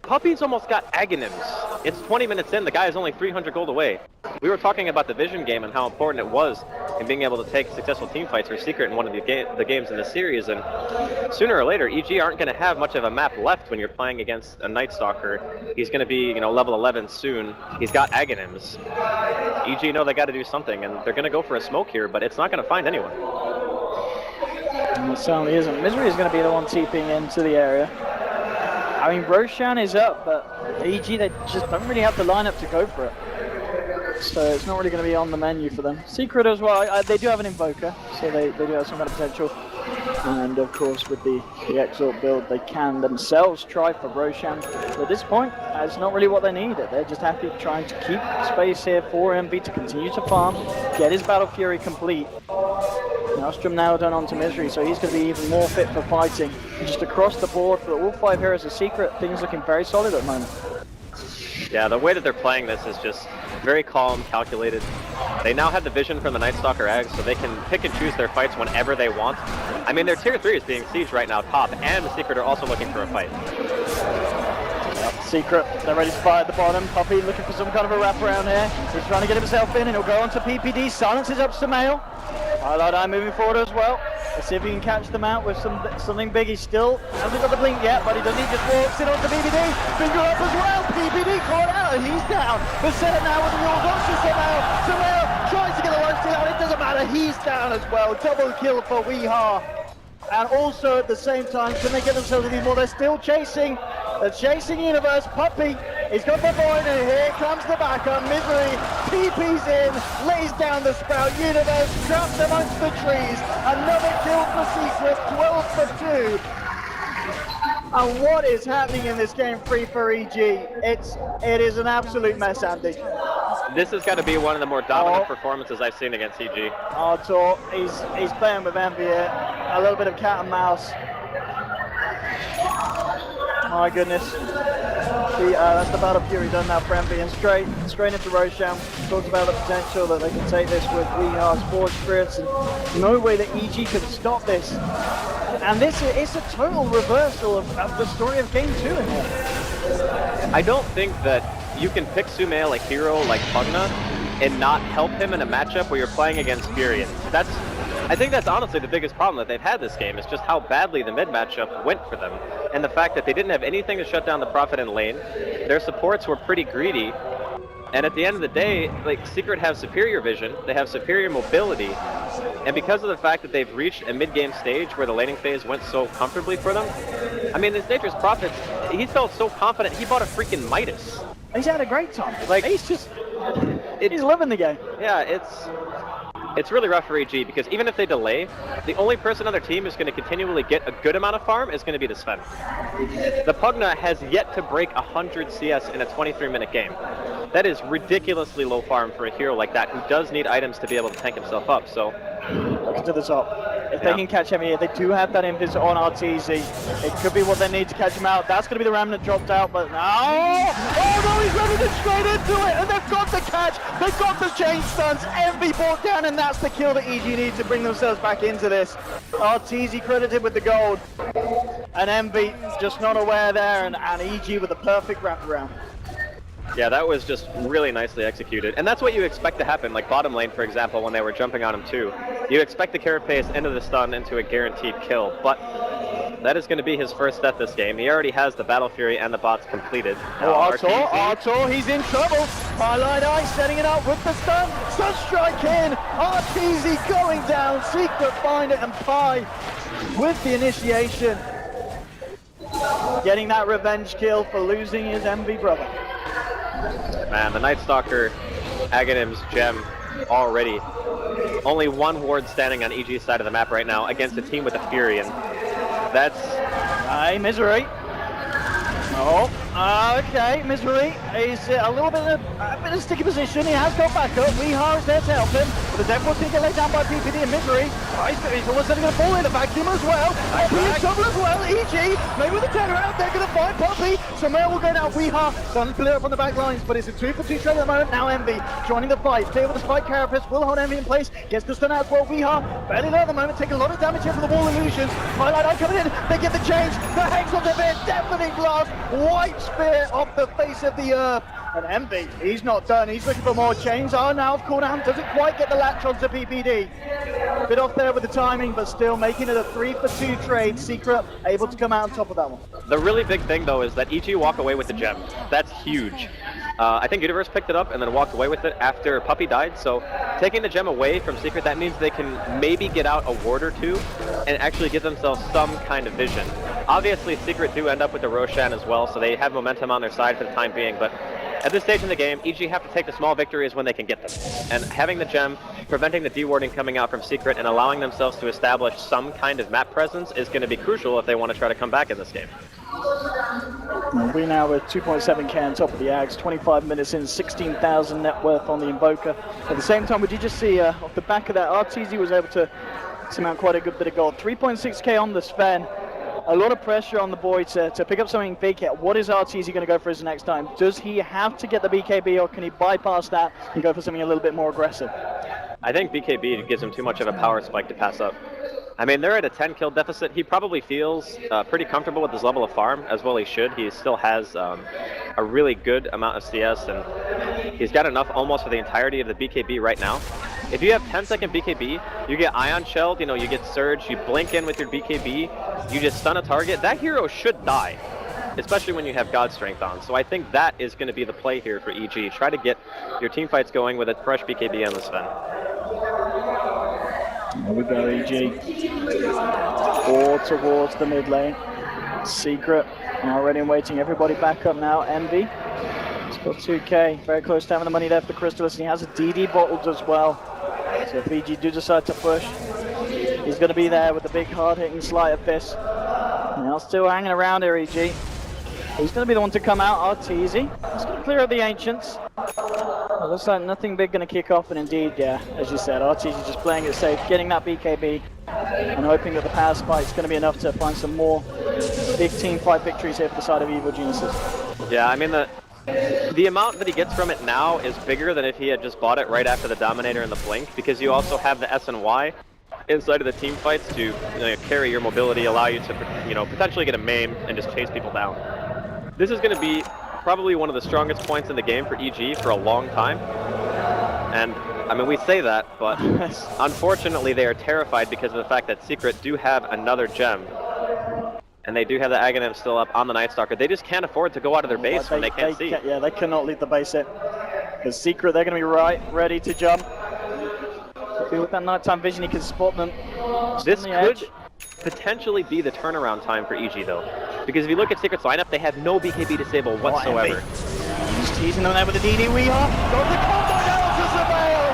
Puppy's almost got Aghanims. It's 20 minutes in, the guy is only 300 gold away. We were talking about the vision game and how important it was in being able to take successful team fights for Secret in one of the games in the series, and sooner or later, EG aren't going to have much of a map left when you're playing against a Night Stalker. He's going to be, level 11 soon. He's got Aghanims. EG know they got to do something, and they're going to go for a smoke here, but it's not going to find anyone. And it certainly isn't. Misery is going to be the one TPing into the area. I mean, Roshan is up, but EG, they just don't really have the lineup to go for it. So it's not really going to be on the menu for them. Secret as well, they do have an Invoker, so they do have some kind of potential. And of course, with the Exalt build, they can themselves try for Roshan. But at this point, that's not really what they need. They're just happy trying to keep space here for MB to continue to farm, get his Battle Fury complete. Maelstrom now done onto Misery, so he's going to be even more fit for fighting. And just across the board for all 5 heroes of Secret, things looking very solid at the moment. Yeah, the way that they're playing this is just very calm, calculated. They now have the vision from the Night Stalker eggs, so they can pick and choose their fights whenever they want. I mean, their tier 3 is being sieged right now top, and the Secret are also looking for a fight. Secret, they're ready to fight at the bottom. Puppy looking for some kind of a wraparound here. He's trying to get himself in, and he'll go on to PPD. Silences up Samael. Highlight Eye moving forward as well. Let's see if he can catch them out with something big. He still hasn't got the blink yet, but he doesn't. He just walks in onto PPD. Finger up as well. PPD caught out, and he's down. But set it now with the wall. Watch Samael. Samael tries to get the lifesteal out. It doesn't matter. He's down as well. Double kill for Weeha. And also at the same time, can they get themselves any more? They're still chasing. They're chasing Universe. Puppy, he's got the point, and here comes the backup. Misery TP's in, lays down the Sprout. Universe trapped amongst the trees. Another kill for Secret, 12 for 2. And what is happening in this game 3 for EG? It is an absolute mess, Andy. This has got to be one of the more dominant performances I've seen against EG. Artur, he's playing with Envy here. A little bit of cat and mouse. My goodness. That's the Battle Fury done now for Envy, and straight into Roshan. Talked about the potential that they can take this with Weehar's Forge Spirits, and no way that EG can stop this. And this is a total reversal of the story of Game 2 in here. I don't think that you can pick Sumail, a hero like Pugna, and not help him in a matchup where you're playing against Furion. I think that's honestly the biggest problem that they've had this game, is just how badly the mid matchup went for them. And the fact that they didn't have anything to shut down the Prophet in lane. Their supports were pretty greedy. And at the end of the day, like, Secret have superior vision, they have superior mobility, and because of the fact that they've reached a mid-game stage where the laning phase went so comfortably for them, I mean, this Nature's Prophet, he felt so confident, he bought a freaking Midas. He's had a great time. Like, he's living the game. Yeah, it's really rough for EG, because even if they delay, the only person on their team who's going to continually get a good amount of farm is going to be the Sven. The Pugna has yet to break 100 CS in a 23-minute game. That is ridiculously low farm for a hero like that, who does need items to be able to tank himself up, so... Look to the top. If they can catch him here, they do have that invis on RTZ. It could be what they need to catch him out. That's going to be the Remnant dropped out, but no! Oh no, he's running it straight into it, and they've got the catch! They've got the chain stuns! Envy brought down, and that's the kill that EG need to bring themselves back into this. RTZ credited with the gold, and Envy just not aware there, and EG with the perfect wraparound. Yeah, that was just really nicely executed. And that's what you expect to happen, like bottom lane, for example, when they were jumping on him too. You expect the Carapace into the stun into a guaranteed kill, but that is going to be his first death this game. He already has the Battle Fury and the bots completed. Artur, he's in trouble. Highlight Ice setting it up with the stun. Sunstrike in. RTZ going down. Secret find it, and Pi with the initiation. Getting that revenge kill for losing his Envy brother. Man, the Night Stalker, Aghanim's gem already. Only one ward standing on EG's side of the map right now against a team with a Furion. That's... Misery. Oh, okay, Misery is a little bit in a sticky position. He has got back up. Weehar is there to help him. But the Death Force going to get laid down by PPD and Misery. He's almost going to fall in the vacuum as well. Poppy in trouble as well. EG, maybe with the turnaround, they're going to find Poppy. Somewhere will go down. Weehar starting to clear up on the back lines, but it's a 2-for-2 trade at the moment. Now Envy joining the fight. Clear with the spike Carapace, will hold Envy in place. Gets the stun out as well. Weehar barely there at the moment, taking a lot of damage here from the wall illusions. Highlight Eye coming in. They get the change. The Hex on the bit. Deafening blast. White spear off the face of the earth. And Envy, he's not done. He's looking for more chains. Now of cooldown doesn't quite get the latch onto PPD. Bit off there with the timing, but still making it a 3-for-2 trade. Secret able to come out on top of that one. The really big thing though is that EG walk away with the gem. That's huge. I think Universe picked it up and then walked away with it after Puppy died, so taking the gem away from Secret, that means they can maybe get out a ward or two and actually give themselves some kind of vision. Obviously Secret do end up with the Roshan as well, so they have momentum on their side for the time being, but at this stage in the game, EG have to take the small victories when they can get them. And having the gem, preventing the dewarding coming out from Secret, and allowing themselves to establish some kind of map presence is going to be crucial if they want to try to come back in this game. We now with 2.7k on top of the Ags, 25 minutes in, 16,000 net worth on the Invoker. At the same time, we did just see off the back of that, RTZ was able to surmount quite a good bit of gold. 3.6k on the Sven. A lot of pressure on the boy to pick up something big here. What is RTZ going to go for his next time? Does he have to get the BKB, or can he bypass that and go for something a little bit more aggressive? I think BKB gives him too much of a power spike to pass up. I mean, they're at a 10 kill deficit. He probably feels pretty comfortable with his level of farm, as well he should. He still has a really good amount of CS, and he's got enough almost for the entirety of the BKB right now. If you have 10-second BKB, you get Ion Shelled, you get Surge, you blink in with your BKB, you just stun a target, that hero should die, especially when you have God Strength on. So I think that is going to be the play here for EG. Try to get your team fights going with a fresh BKB on the Sven. There we go, EG. 4 towards the mid lane. Secret already waiting. Everybody back up now. Envy. He's got 2k. Very close to having the money there for the Crystallis, and he has a DD bottled as well. So if EG do decide to push, he's going to be there with the big hard-hitting Sleight of Fist. Now still hanging around here, EG. Who's going to be the one to come out? Arteezy. He's going to clear up the Ancients. It looks like nothing big going to kick off, and indeed, yeah, as you said, Arteezy just playing it safe, getting that BKB, and hoping that the power spike is going to be enough to find some more big team fight victories here for the side of Evil Geniuses. Yeah, I mean, the amount that he gets from it now is bigger than if he had just bought it right after the Dominator and the Blink, because you also have the S and Y inside of the team fights to carry your mobility, allow you to potentially get a maim and just chase people down. This is going to be probably one of the strongest points in the game for EG for a long time. And I mean, we say that, but unfortunately they are terrified because of the fact that Secret do have another gem. And they do have the Aghanim still up on the Night Stalker. They just can't afford to go out of their base when they can't see. Yeah, they cannot leave the base yet. Because Secret, they're going to be ready to jump. With that nighttime vision, he can spot them. This could potentially be the turnaround time for EG though. Because if you look at Secret's lineup, they have no BKB disable whatsoever. He's teasing them there with the DD we are. Got the combo down to Surveil!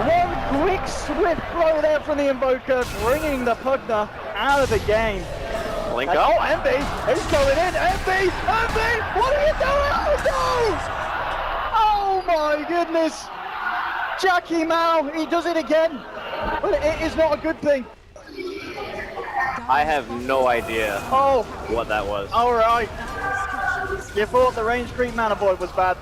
One quick swift flow there from the Invoker, bringing the Pugna out of the game. Link up. Oh, MB! He's going in! MB! MB! What are you doing? Oh no! Oh my goodness! Jackie Mao, he does it again! But it is not a good thing. I have no idea what that was. Alright. You thought the range creep mana void was bad.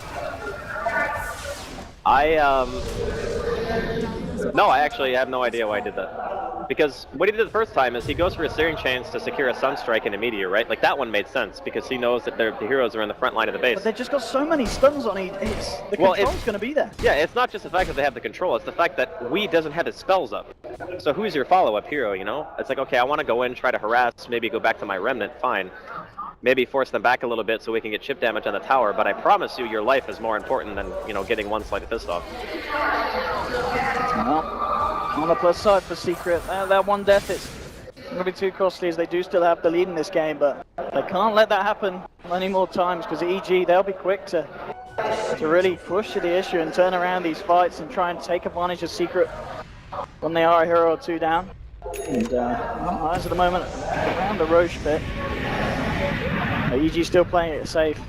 No, I actually have no idea why I did that. Because what he did the first time is he goes for a Searing Chains to secure a Sunstrike and a Meteor, right? Like that one made sense because he knows that the heroes are in the front line of the base. But they've just got so many stuns on each. The control's going to be there. Yeah, it's not just the fact that they have the control, it's the fact that Wii doesn't have his spells up. So who's your follow-up hero, you know? It's like, okay, I want to go in, try to harass, maybe go back to my Remnant, fine. Maybe force them back a little bit so we can get chip damage on the tower, but I promise you your life is more important than, getting one slight fist off. Well, on the plus side for Secret, that one death is going to be too costly as they do still have the lead in this game, but they can't let that happen many more times because EG, they'll be quick to really push to the issue and turn around these fights and try and take advantage of Secret when they are a hero or two down. And as of the moment, around the Roche pit, EG still playing it safe.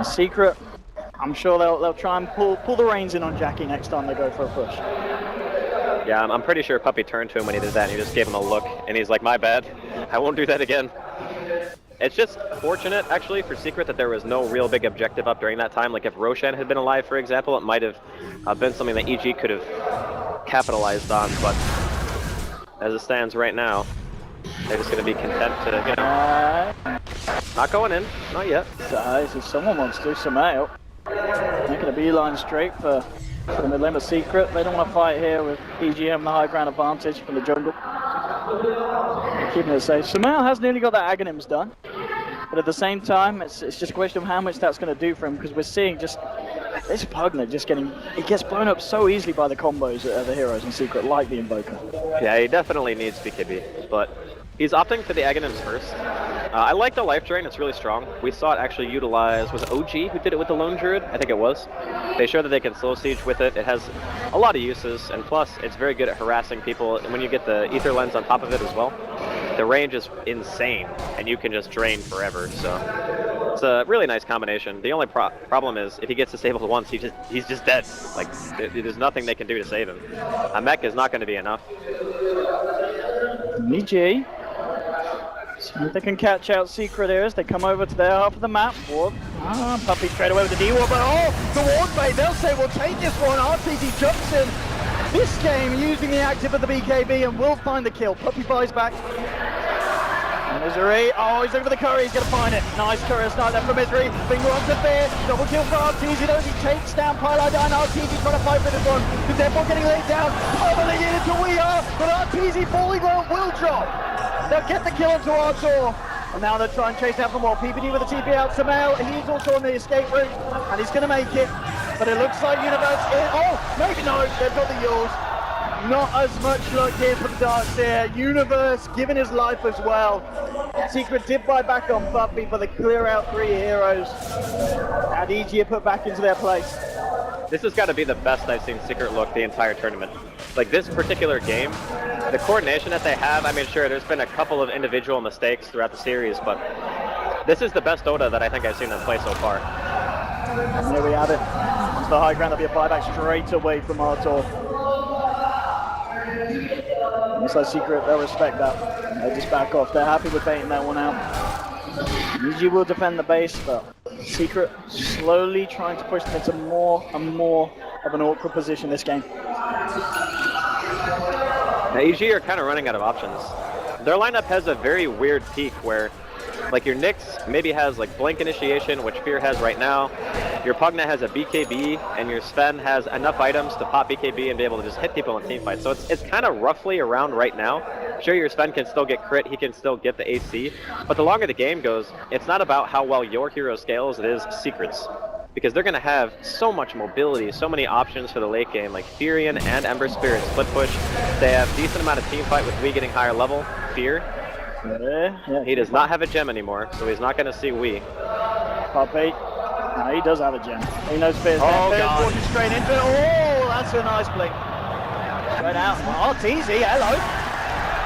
Secret, I'm sure they'll try and pull the reins in on Jackie next time they go for a push. Yeah, I'm pretty sure Puppy turned to him when he did that, and he just gave him a look, and he's like, my bad, I won't do that again. It's just fortunate, actually, for Secret that there was no real big objective up during that time. Like, if Roshan had been alive, for example, it might have been something that EG could have capitalized on, but as it stands right now, they're just going to be content to, not going in, not yet. So, if someone wants to, Sumail, making a beeline straight for the mid-lane of Secret. They don't want to fight here with EG having the high ground advantage from the jungle. Keeping it safe. Sumail has nearly got that Aghanims done, but at the same time, it's just a question of how much that's going to do for him, because we're seeing just this Pugna just it gets blown up so easily by the combos of the heroes in Secret, like the Invoker. Yeah, he definitely needs BKB, but he's opting for the Aghanims first. I like the Life Drain, it's really strong. We saw it actually utilize, was it OG who did it with the Lone Druid? I think it was. They show that they can slow siege with it. It has a lot of uses, and plus it's very good at harassing people. And when you get the Ether Lens on top of it as well, the range is insane, and you can just drain forever. So it's a really nice combination. The only problem is if he gets disabled once, he's just dead. Like, there's nothing they can do to save him. A mech is not going to be enough. EG. See if they can catch out Secret here as they come over to their half of the map. Ward. Puppy straight away with the D-Ward, but the Ward bait, they'll say we'll take this one. RTG jumps in this game using the active of the BKB and will find the kill. Puppy buys back. And Misery, he's looking for the curry, he's going to find it. Nice courier snipe there from Misery. Finger on to Fear, double kill for RTG though, he takes down Pylon down. RTG trying to fight for this one, because they're both getting laid down. Pummeling it into We Are, but RTG falling low will drop. They'll get the kill onto Artur. And now they're trying to chase down for more. PPD with a TP out. Sumail, he's also on the escape route, and he's going to make it. But it looks like Universe is... maybe no, they've got the Yules. Not as much luck here for the Darks here. Universe giving his life as well. Secret did buy back on Puppy for the clear out 3 heroes. And EG are put back into their place. This has got to be the best I've seen Secret look the entire tournament. Like, this particular game the coordination that they have, I mean, sure, there's been a couple of individual mistakes throughout the series, but this is the best Dota that I think I've seen them play so far. And there we have it. Onto the high ground, there'll be a buyback straight away from Artor. Looks like Secret, they'll respect that. They just back off. They're happy with baiting that one out. EG will defend the base, but Secret slowly trying to push them into more and more of an awkward position this game. Now, EG are kind of running out of options. Their lineup has a very weird peak where, like, your Nyx maybe has like Blink Initiation, which Fear has right now. Your Pugna has a BKB, and your Sven has enough items to pop BKB and be able to just hit people in team fights. So it's kind of roughly around right now. Sure, your Sven can still get crit, he can still get the AC, but the longer the game goes, it's not about how well your hero scales, it is Secret's. Because they're going to have so much mobility, so many options for the late game, like Furion and Ember Spirit split push. They have decent amount of team fight with Wii getting higher level. Fear, he does not have a gem anymore, so he's not going to see Wii. Puppy. No, he does have a gem. He knows Fear's there. Oh, Fear's God. walking straight into it. Oh, that's a nice blink. Straight out. Oh, TZ, hello.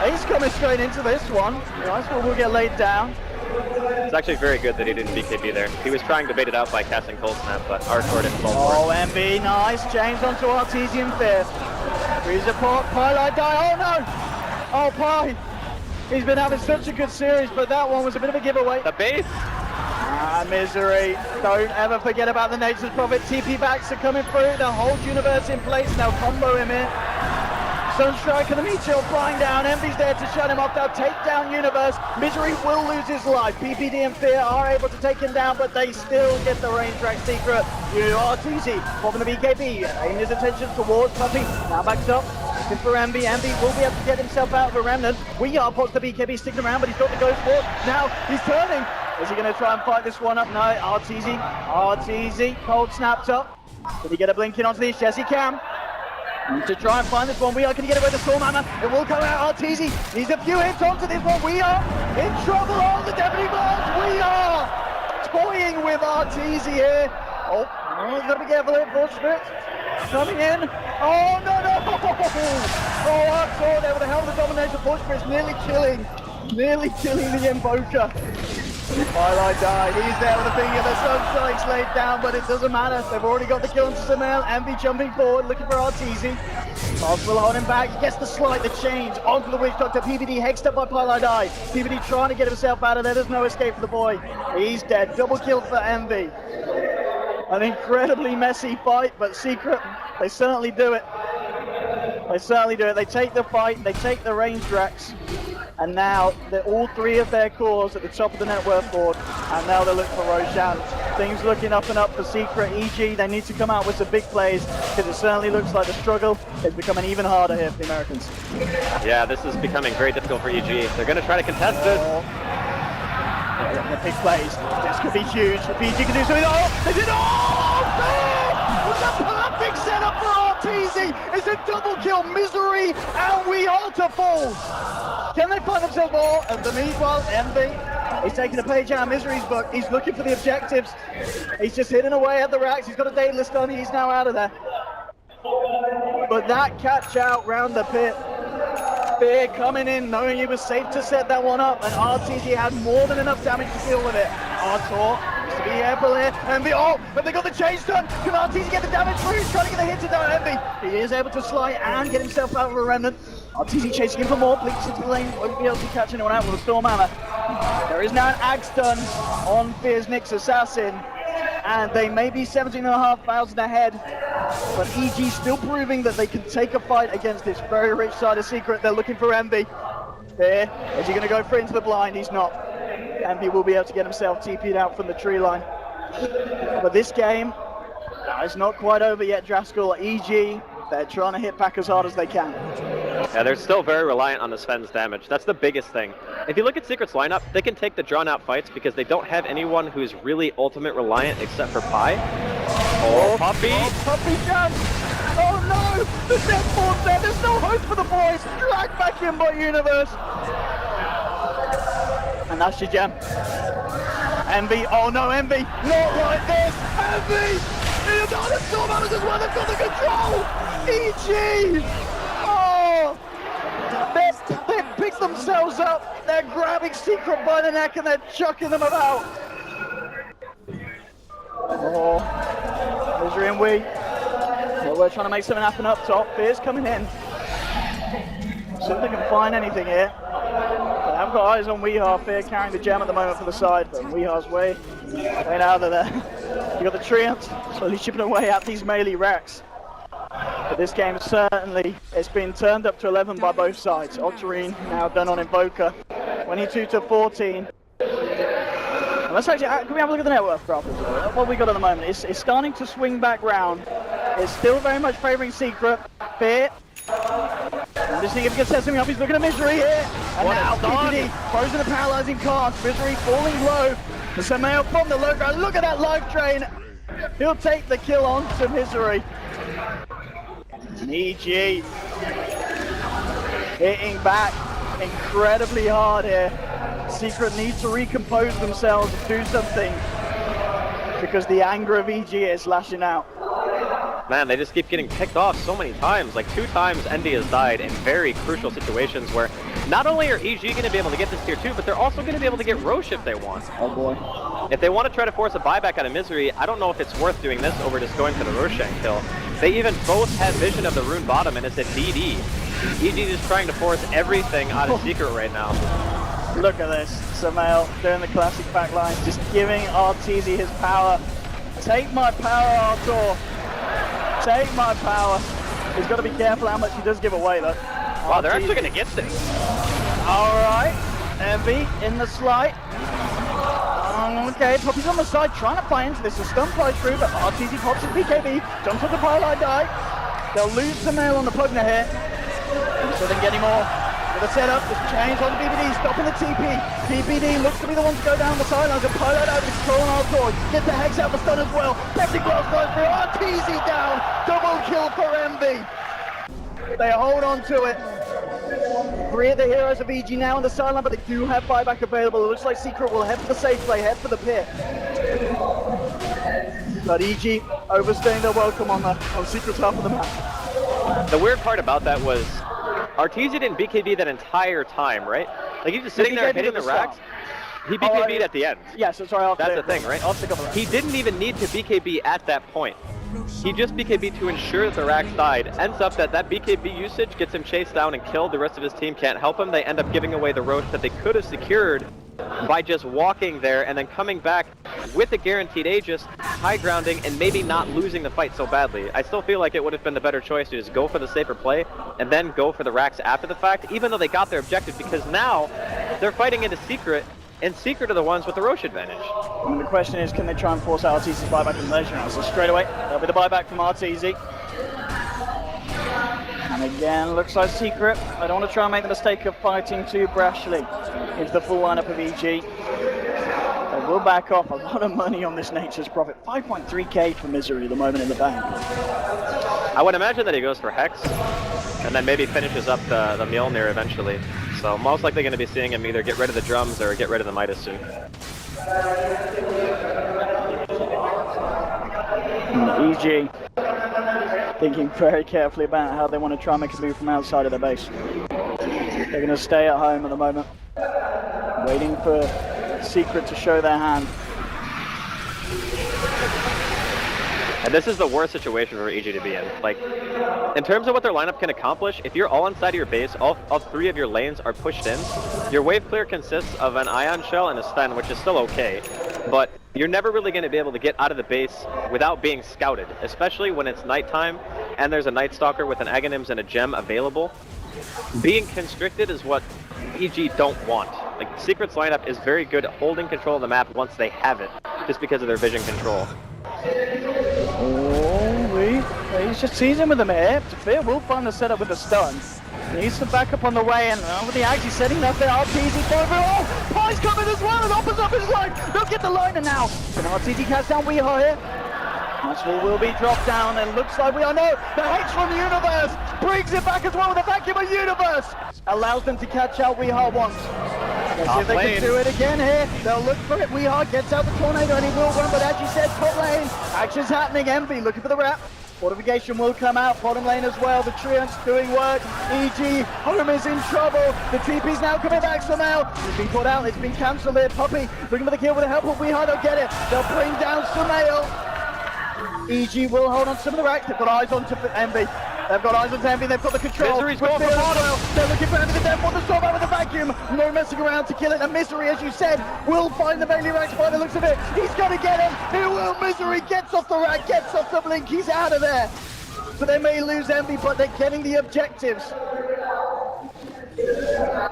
He's coming straight into this one. Nice one will get laid down. It's actually very good that he didn't BKB there. He was trying to bait it out by casting Cold Snap, but Artor didn't fall for it. Oh, MB, nice. James onto Artesian Fear. Freeze apart. Pylite die. Oh, no. Oh, Py. He's been having such a good series, but that one was a bit of a giveaway. The base! Ah, misery. Don't ever forget about the Nature's Prophet. TP backs are coming through. The whole universe in place. Now combo him in. Sunstrike and the Meteor flying down. Envy's there to shut him off. They'll take down Universe. Misery will lose his life. PPD and Fear are able to take him down, but they still get the range track Secret. You are TZ popping the BKB. Aiming his attention towards Puppy. Now backs up. Looking for Envy. Envy will be able to get himself out of a remnant. We are pops the BKB sticking around, but he's got the Ghost Force. Now he's turning. Is he going to try and fight this one up? No. RTZ. Cold snapped up. Did he get a blink in onto this? Yes, he can. To try and find this one, we are going to get away with the Storm Hammer. It will come out. Arteezy needs a few hits onto this one. We are in trouble. Oh, the Deputy Blast. We are toying with Arteezy here. Oh, got to be careful here. Force Spirit coming in. Oh, no. Oh, Arthur there with a hell of a domination. Force Spirit's nearly killing the Invoker. Twilight died. He's there with a finger. The Sunstrike's laid down, but it doesn't matter. They've already got the kill into Samel. Envy jumping forward, looking for Arteezy. Fox will hold him back. He gets the slide, the change onto the Witch Doctor. PVD hexed up by Twilight Eye. PVD trying to get himself out of there. There's no escape for the boy. He's dead. Double kill for Envy. An incredibly messy fight, but Secret, they certainly do it. They take the fight, they take the range racks. And now they're all three of their cores at the top of the net worth board, and now they look for Roshan. Things looking up and up for Secret. EG, they need to come out with some big plays, because it certainly looks like the struggle is becoming even harder here for the Americans. Yeah, this is becoming very difficult for EG. They're going to try to contest this. The big plays. This could be huge. If EG can do something. Oh, they did. Oh, no! It's a perfect setup for RTZ. It's a double kill. Misery, and we are to fall. Can they find themselves more? And the meanwhile, Envy, he's taking a page out of Misery's book. He's looking for the objectives. He's just hidden away at the racks. He's got a Daedalus done. He's now out of there. But that catch out round the pit. Fear coming in, knowing he was safe to set that one up, and RTZ had more than enough damage to deal with it. Artor needs to be careful here. Envy, oh, but they got the chase done. Can RTZ get the damage through? He's trying to get the hits down Envy. He is able to slide and get himself out of a remnant. RTZ chasing him for more, blinks into the lane, won't be able to catch anyone out with a Storm Hammer. There is now an Axe done on Fear's Nyx Assassin, and they may be 17,500 ahead, but EG still proving that they can take a fight against this very rich side of Secret. They're looking for Envy. There, is he going to go for it into the blind? He's not. Envy will be able to get himself TP'd out from the tree line. But this game, it's not quite over yet, Draskell. EG, they're trying to hit back as hard as they can. Yeah, they're still very reliant on the Sven's damage. That's the biggest thing. If you look at Secret's lineup, they can take the drawn-out fights because they don't have anyone who's really ultimate reliant except for Pi. Oh, Puppy! Oh, Puppy jump! Oh no! The death board's there! There's no hope for the boys! Dragged back in by Universe! And that's your gem. Envy, oh no, Envy! Not like this! Envy! They've got the Storm Hammers as well, they've got the control! EG! Oh! They pick themselves up. They're grabbing Secret by the neck and they're chucking them about. Oh, Misery and we. Well, we're trying to make something happen up top. Fear's coming in. See if they can find anything here. But I've got eyes on Weehaw. Fear carrying the gem at the moment for the side, but Weehaw's way out of there. You got the Treant slowly chipping away at these melee racks. But this game certainly, it's been turned up to 11 by both sides. Octarine now done on Invoker, 22-14. And let's actually, can we have a look at the net worth graph as well? What we got at the moment, it's starting to swing back round. It's still very much favouring Secret. Fear. And just seeing if he can set something up, he's looking at Misery here. And now PPD throws in the paralysing cast. Misery falling low. The Samael from the low ground. Look at that life drain. He'll take the kill on to Misery. And EG hitting back incredibly hard here. Secret needs to recompose themselves and do something because the anger of EG is lashing out. Man, they just keep getting picked off so many times. Like 2 times Endy has died in very crucial situations where not only are EG going to be able to get this tier 2, but they're also going to be able to get Roche if they want. Oh boy. If they want to try to force a buyback out of Misery, I don't know if it's worth doing this over just going for the Roshan kill. They even both had vision of the rune bottom and it's a DD. EG is trying to force everything out of Secret right now. Look at this. Samael doing the classic backline, just giving Arteezy his power. Take my power, Artur. Take my power. He's got to be careful how much he does give away though. Wow, they're actually going to get this. Alright. Envy in the slide. Okay, Poppy's on the side trying to play into this. A stun flies through, but Arteezy pops his BKB. Jumps on the pylon die. They'll lose Samael on the Pugna here. So they can get him more. With a setup, there's change on the BBD, stopping the TP. PPD looks to be the one to go down the sidelines and pilot out to control on Artur. Get the Hex out the stun as well. Pepsi Blast goes through. Arteezy down. Double kill for Envy. They hold on to it. 3 of the heroes of EG now on the sideline, but they do have buyback available. It looks like Secret will head for the safe play, head for the pit. But EG overstaying their welcome on Secret's half of the map. The weird part about that was Arteezy didn't BKB that entire time, right? Like he's just sitting there hitting the racks. He BKB'd at the end. Yes, that's right. That's the thing, right? He didn't even need to BKB at that point. He just BKB to ensure that the racks died. Ends up that BKB usage gets him chased down and killed. The rest of his team can't help him. They end up giving away the Roche that they could have secured by just walking there and then coming back with a guaranteed Aegis, high grounding, and maybe not losing the fight so badly. I still feel like it would have been the better choice to just go for the safer play and then go for the racks after the fact, even though they got their objective, because now they're fighting into Secret, and Secret are the ones with the Roche advantage. And the question is, can they try and force Arteezy's buyback in the leisure round? So straight away, there'll be the buyback from Arteezy. And again, looks like Secret. I don't want to try and make the mistake of fighting too brashly into the full lineup of EG. They will back off. A lot of money on this Nature's Prophet. 5.3k for Misery at the moment in the bank. I would imagine that he goes for Hex, and then maybe finishes up the Mjolnir eventually. So most likely going to be seeing him either get rid of the drums or get rid of the Midas suit. EG thinking very carefully about how they want to try and make a move from outside of their base. They're going to stay at home at the moment, waiting for Secret to show their hand. And this is the worst situation for EG to be in. Like, in terms of what their lineup can accomplish, if you're all inside of your base, all 3 of your lanes are pushed in, your wave clear consists of an Ion Shell and a stun, which is still okay, but you're never really going to be able to get out of the base without being scouted, especially when it's nighttime and there's a Night Stalker with an Aghanims and a gem available. Being constricted is what EG don't want. Like, Secret's lineup is very good at holding control of the map once they have it, just because of their vision control. Oh, he's just teasing with them here. Fear will find the setup with the stun. Needs to back up on the way, and with the Ags, he's setting up there. Arteezy for oh, Pie's coming as well, and opens up his line. They'll get the liner now. Can Arteezy catch down Weehaw here? Maxwell will be dropped down, and looks like we are no. The Hex from Universe brings it back as well with a vacuum of Universe. Allows them to catch out Weehaw once. Let's see if they can do it again here. They'll look for it. Weehaw gets out the tornado and he will run, but as you said, top lane, action's happening. Envy looking for the wrap. Fortification will come out, bottom lane as well. The Treant's doing work. EG, home is in trouble. The TP's now coming back somehow. It's been caught out, it's been cancelled here. Puppey looking for the kill with the help of Weehard, don't get it. They'll bring down Sumail. EG will hold on to some of the racks. They've got eyes on to Envy. They've got eyes on Envy, they've got the control. Misery's going for bottom. They're looking for Envy, they want the storm out with the vacuum. No messing around to kill it. And Misery, as you said, will find the melee racks by the looks of it. He's got to get him. He will. Misery gets off the rack, gets off the blink. He's out of there. So they may lose Envy, but they're getting the objectives.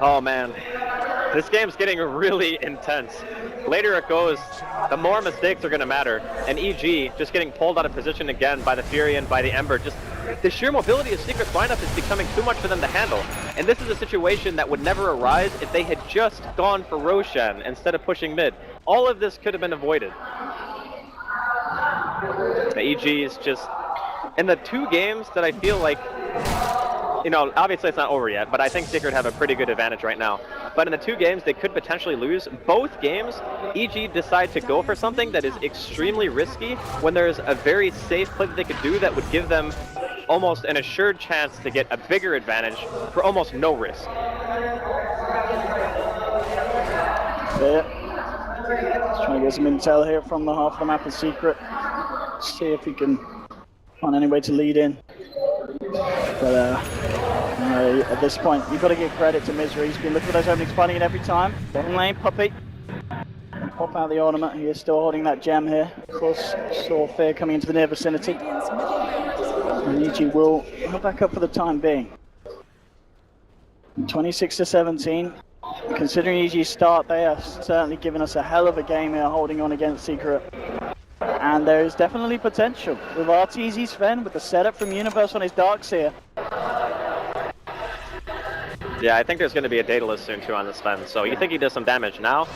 Oh man, this game's getting really intense. Later it goes, the more mistakes are going to matter. And EG just getting pulled out of position again by the Fury and by the Ember. Just the sheer mobility of Secret's lineup is becoming too much for them to handle. And this is a situation that would never arise if they had just gone for Roshan instead of pushing mid. All of this could have been avoided. The EG is just, in the 2 games that I feel like, you know, obviously it's not over yet, but I think Secret have a pretty good advantage right now. But in the 2 games they could potentially lose, both games, EG decide to go for something that is extremely risky when there's a very safe play that they could do that would give them almost an assured chance to get a bigger advantage for almost no risk. Yeah. Let's try and get some intel here from the half of the map of Secret. See if he can find any way to lead in. But at this point, you've got to give credit to Misery. He's been looking for those openings, finding it every time. Bottom lane, Puppey. Pop out the ornament. He is still holding that gem here. Of course, saw Fear coming into the near vicinity. And EG will back up for the time being. 26-17. Considering EG's start, they are certainly giving us a hell of a game here, holding on against Secret. And there is definitely potential with RTZ Sven, with the setup from Universe on his Darks here. Yeah, I think there's going to be a Daedalus soon too on this Sven, so you think he does some damage now?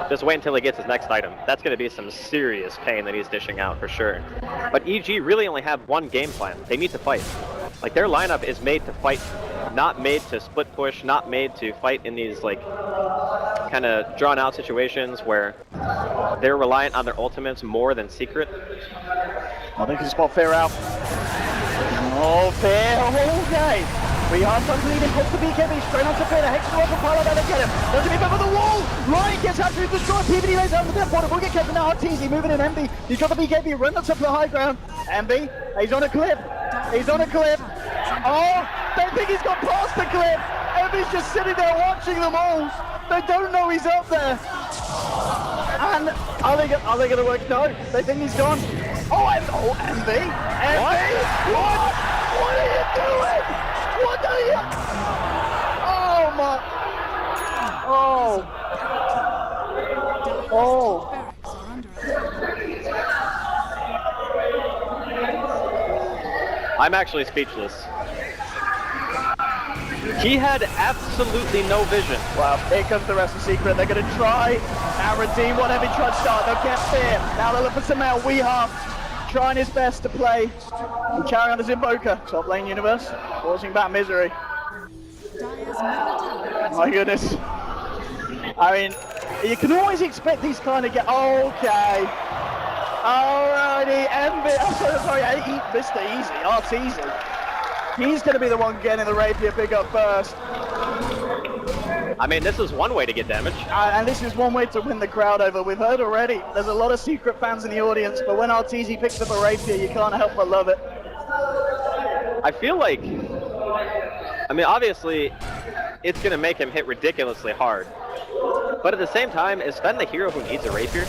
Just wait until he gets his next item. That's going to be some serious pain that he's dishing out for sure. But EG really only have one game plan. They need to fight. Like, their lineup is made to fight, not made to split push, not made to fight in these like kind of drawn out situations where they're reliant on their ultimates more than Secret. I think it's spot Fear out. Oh, Fear, okay. We are trying to lead him, puts the BKB straight onto Fear, the Hex to open pilot, and get him. Does he move over the wall? Ryan gets absolutely destroyed, PvD lays out the death border, will get kept now, RTZ moving in, MB. He's got the BKB, run up to the high ground. MB, he's on a cliff. He's on a cliff. Oh, don't think he's got past the cliff. MB's just sitting there watching them all. They don't know he's up there. And are they going to work? No, they think he's gone. Oh, MB. MB, what? What are you doing? What are you? Oh my. Oh. Oh. I'm actually speechless. He had absolutely no vision. Well, here comes the rest of Secret. They're going to try and redeem whatever he tried to start. They'll get Fear. Now they'll look for Sumail. Weehart trying his best to play and carry on as Invoker. Top lane Universe, forcing back Misery. My goodness. I mean, you can always expect these kind of okay. Alrighty, Mr. Easy, RTZ. He's going to be the one getting the Rapier pick up first. I mean, this is one way to get damage. And this is one way to win the crowd over. We've heard already, there's a lot of Secret fans in the audience, but when RTZ picks up a Rapier, you can't help but love it. I feel like, I mean, obviously, it's going to make him hit ridiculously hard. But at the same time, is Sven the hero who needs a Rapier?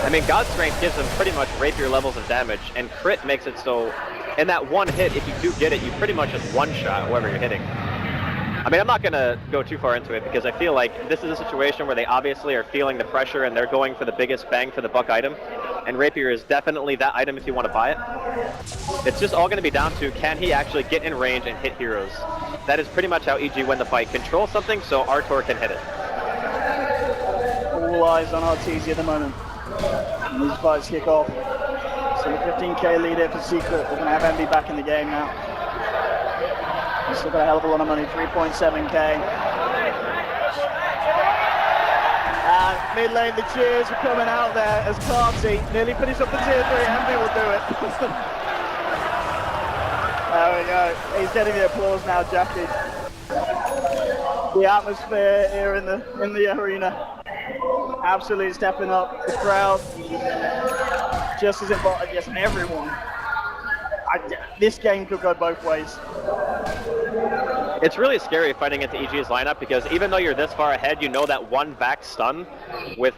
I mean, God's Strength gives him pretty much Rapier levels of damage, and crit makes it so, in that one hit, if you do get it, you pretty much just one-shot whoever you're hitting. I mean, I'm not going to go too far into it, because I feel like this is a situation where they obviously are feeling the pressure, and they're going for the biggest bang for the buck item, and Rapier is definitely that item if you want to buy it. It's just all going to be down to, can he actually get in range and hit heroes? That is pretty much how EG win the fight. Control something so Artor can hit it. All eyes on RTZ at the moment. And these fights kick off. So the 15k lead here for Secret. We're going to have MB back in the game now. He's still got a hell of a lot of money, 3.7k. And mid lane, the cheers are coming out there as Carty nearly finished up the tier 3. MB will do it. we go. He's getting the applause now, Jackie. The atmosphere here in the arena. Absolutely stepping up. The crowd just as involved. Yes, and everyone. This game could go both ways. It's really scary fighting into EG's lineup because even though you're this far ahead, you know that one back stun with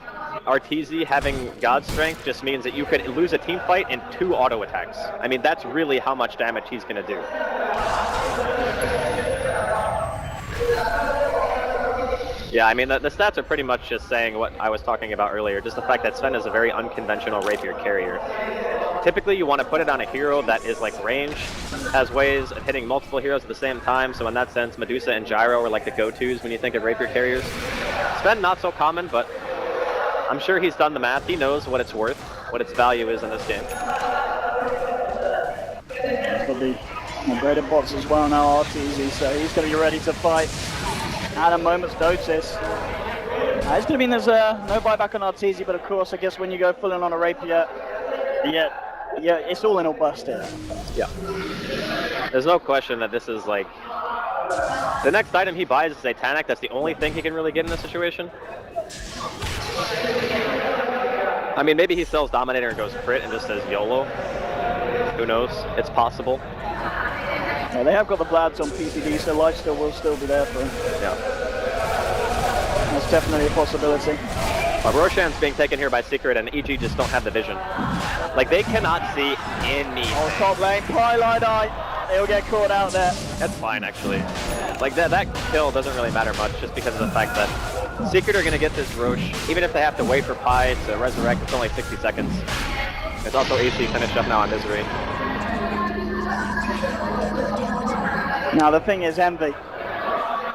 Arteezy having God Strength just means that you could lose a team fight in 2 auto attacks. I mean, that's really how much damage he's going to do. Yeah, I mean, the stats are pretty much just saying what I was talking about earlier, just the fact that Sven is a very unconventional rapier carrier. Typically, you want to put it on a hero that is like range, has ways of hitting multiple heroes at the same time, so in that sense, Medusa and Gyro are like the go-tos when you think of rapier carriers. Sven, not so common, but I'm sure he's done the math. He knows what it's worth, what its value is in this game. There'll be upgraded bots as well now, Arteezy, so he's going to be ready to fight at a moment's notice. It's going to mean there's no buyback on Arteezy, but of course, I guess when you go full in on a rapier, yeah, it's all in or bust here. Yeah. There's no question that this is like... The next item he buys is Satanic. That's the only thing he can really get in this situation. I mean, maybe he sells Dominator and goes crit and just says YOLO. Who knows? It's possible. Yeah, they have got the Blads on PCD, so lifesteal will still be there for him. Yeah. That's definitely a possibility. Roshan's being taken here by Secret, and EG just don't have the vision. Like, they cannot see anything. Oh, top lane, Twilight Eye. They'll get caught out there. That's fine, actually. Like, that kill doesn't really matter much, just because of the fact that Secret are going to get this Rosh. Even if they have to wait for Pi to resurrect, it's only 60 seconds. It's also AC finished up now on Misery. Now, the thing is, Envy.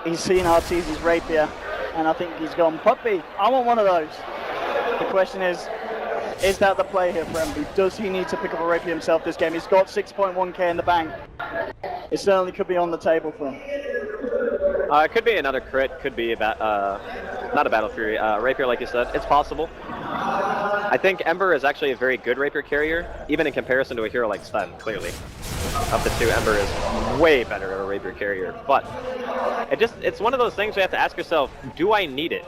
He's seen Arteezy's rapier, and I think he's gone, puppy, I want one of those. The question is that the play here for Envy? Does he need to pick up a rapier himself this game? He's got 6.1k in the bank. It certainly could be on the table for him. It could be another crit, could be not a Battle Fury, rapier like you said. It's possible. I think Ember is actually a very good rapier carrier, even in comparison to a hero like Sven, clearly. Of the two, Ember is way better at a rapier carrier, but it's one of those things you have to ask yourself, do I need it?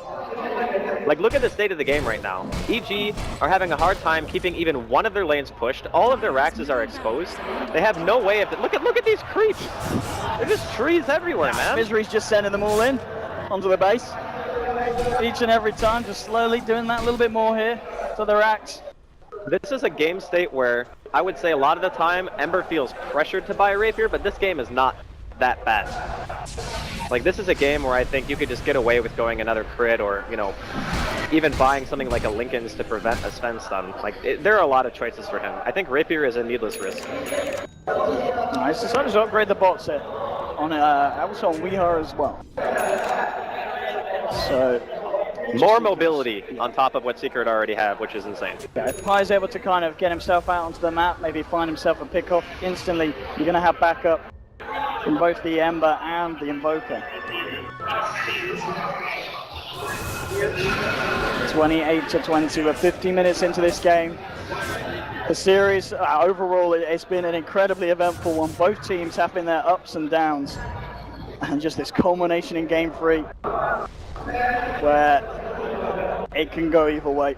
Like, look at the state of the game right now. EG are having a hard time keeping even one of their lanes pushed. All of their Raxes are exposed. They have no way of... Look at these creeps! They're just trees everywhere, man. Misery's just sending them all in onto the base. Each and every time, just slowly doing that a little bit more here to the Rax. This is a game state where I would say a lot of the time Ember feels pressured to buy a rapier, but this game is not that bad. Like, this is a game where I think you could just get away with going another crit or, you know, even buying something like a Linken's to prevent a Sven stun. Like, there are a lot of choices for him. I think rapier is a needless risk. Nice, decided to upgrade the bot set on also on Weeha as well. So more mobility on top of what Secret already have, which is insane. Yeah, if Pai's able to kind of get himself out onto the map, maybe find himself a pick-off, instantly you're going to have backup from both the Ember and the Invoker. 28-20, we're 15 minutes into this game. The series, overall, it's been an incredibly eventful one. Both teams have been their ups and downs. And just this culmination in Game 3, where it can go either way.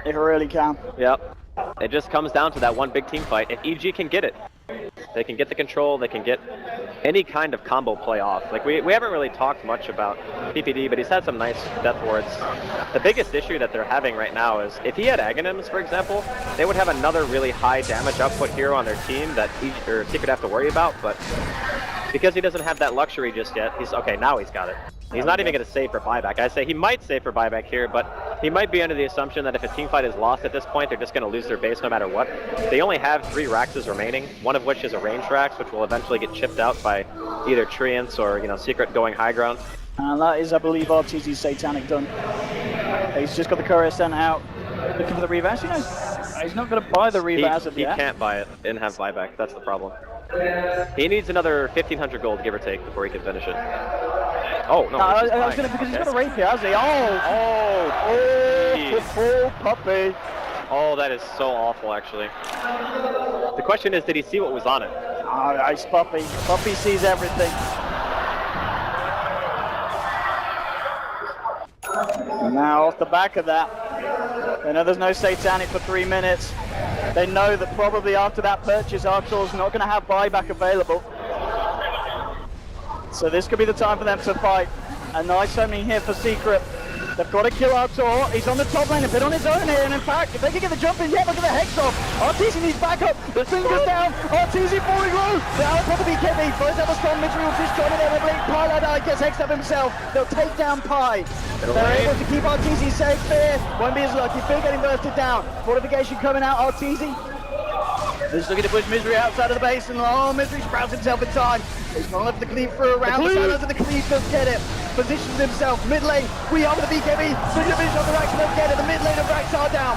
It really can. Yep. It just comes down to that one big team fight. If EG can get it, they can get the control, they can get any kind of combo play off. Like, we haven't really talked much about PPD, but he's had some nice death wards. The biggest issue that they're having right now is, if he had Aghanims, for example, they would have another really high damage output hero on their team that Secret would have to worry about, but because he doesn't have that luxury just yet, okay, now he's got it. He's not even going to save for buyback. I say he might save for buyback here, but he might be under the assumption that if a team fight is lost at this point, they're just going to lose their base no matter what. They only have 3 Raxes remaining, one of which is a range Rax, which will eventually get chipped out by either Treants or, you know, Secret going high ground. And that is, I believe, Arteezy's Satanic done. He's just got the courier sent out, looking for the Reavers. You know, he's not going to buy the Reaver as of yet. He can't buy it and have buyback. That's the problem. He needs another 1,500 gold, give or take, before he can finish it. Oh, no. I was going to, because he's got a rapier, has he? Oh, puppy. Oh, that is so awful, actually. The question is, did he see what was on it? Oh, nice Puppy. Puppy sees everything. Now off the back of that, they know there's no Satanic for 3 minutes. They know that probably after that purchase, Arctur's not going to have buyback available. So this could be the time for them to fight. A nice opening here for Secret. They've got to kill Arctur. He's on the top lane, a bit on his own here, and in fact, if they can get the jump in, yeah, look at the Hex off. Arteezy needs backup. The fingers down. Arteezy falling low. Now it's probably BKB. Throws out the storm. Mitchell will just try to get a blink. Pie gets hexed up himself. They'll take down Pie. They're able to keep Arteezy safe here. Won't be as lucky. Fear getting bursted down. Fortification coming out. Arteezy. He's looking to push Misery outside of the base, and Misery sprouts himself in time. He's not left the cleave for a round. The silence of the cleave does get it. Positions himself mid lane. We are with the BKB. The division of the Rax don't get it. The mid lane of Rax are down.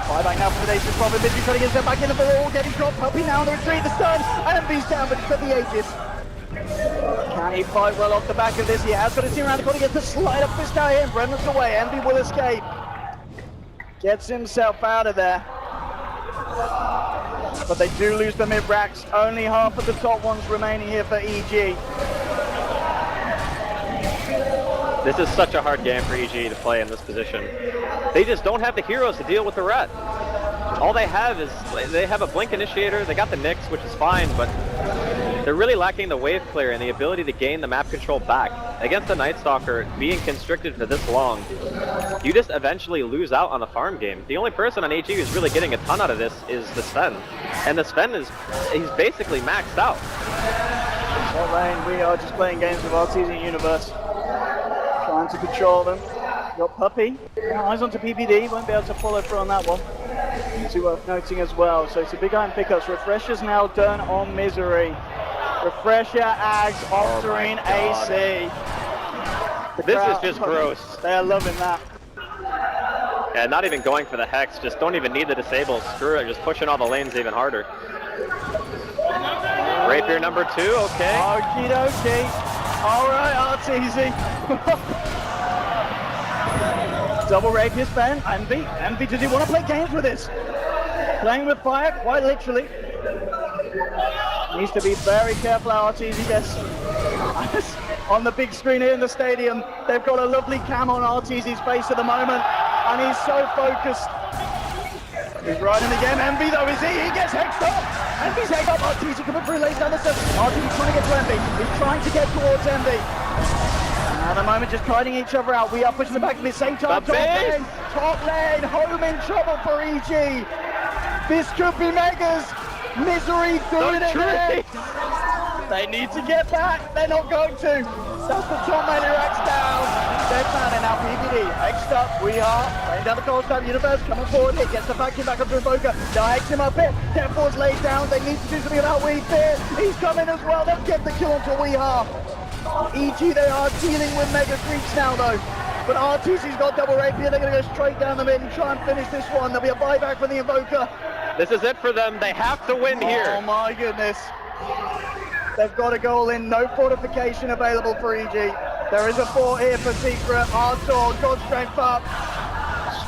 Buyback now for the Nation's Prophet. Misery trying to get himself back in, and they're all getting dropped. Puppy now on the retreat. The stun. Envy's down, but it's got the Aegis. Can he fight well off the back of this? He has got his team around the corner. Gets the slide up fist out here. Brennan's away. Envy will escape. Gets himself out of there. But they do lose the mid-racks. Only half of the top ones remaining here for EG. This is such a hard game for EG to play in this position. They just don't have the heroes to deal with the ret. All they have is, they have a Blink Initiator, they got the Nyx, which is fine, but they're really lacking the wave clear and the ability to gain the map control back. Against the Night Stalker, being constricted for this long, you just eventually lose out on the farm game. The only person on AG who's really getting a ton out of this is the Sven. And the Sven he's basically maxed out. Top lane, we are just playing games with Arteezy Universe. Trying to control them. Got Puppy. Eyes onto PPD, won't be able to follow through on that one. It's worth noting as well. So it's a big iron pickups. Refresher's now done on Misery. Refresher, Ags, Octarine, AC. This is just gross. They are loving that. Yeah, not even going for the Hex, just don't even need the disable. Screw it, just pushing all the lanes even harder. Rapier number 2, okay. Okie dokie. Alright, Arteezy. Double Rapier spin, Envy. Envy, does he want to play games with this? Playing with fire, quite literally. Needs to be very careful how Arteezy gets on the big screen here in the stadium. They've got a lovely cam on Arteezy's face at the moment, and he's so focused. He's riding the game. Envy though, is he? He gets hexed up. Envy's hexed up. Arteezy coming through, lays down the stairs. Arteezy trying to get to Envy. He's trying to get towards Envy. At the moment, just kiting each other out. We are pushing them back at the same time. Top lane, home in trouble for EG. This could be Megas. Misery doing it there. They need to get back. They're not going to. That's the top lane racks down. They're planning now. PPD. Next up, we are playing down the cold style Universe. Coming forward here. Gets the vacuum back up to Invoker. They'll hex him up here. Death Force laid down. They need to do something about Weave here. He's coming as well. They'll get the kill onto Weeha. EG, they are dealing with Mega Creeps now though. But Arteezy's got double rapier. They're going to go straight down the mid and try and finish this one. There'll be a buyback from the Invoker. This is it for them. They have to win here. Oh my goodness. They've got a goal in. No fortification available for EG. There is a fort here for Secret. Arctur, God strength up.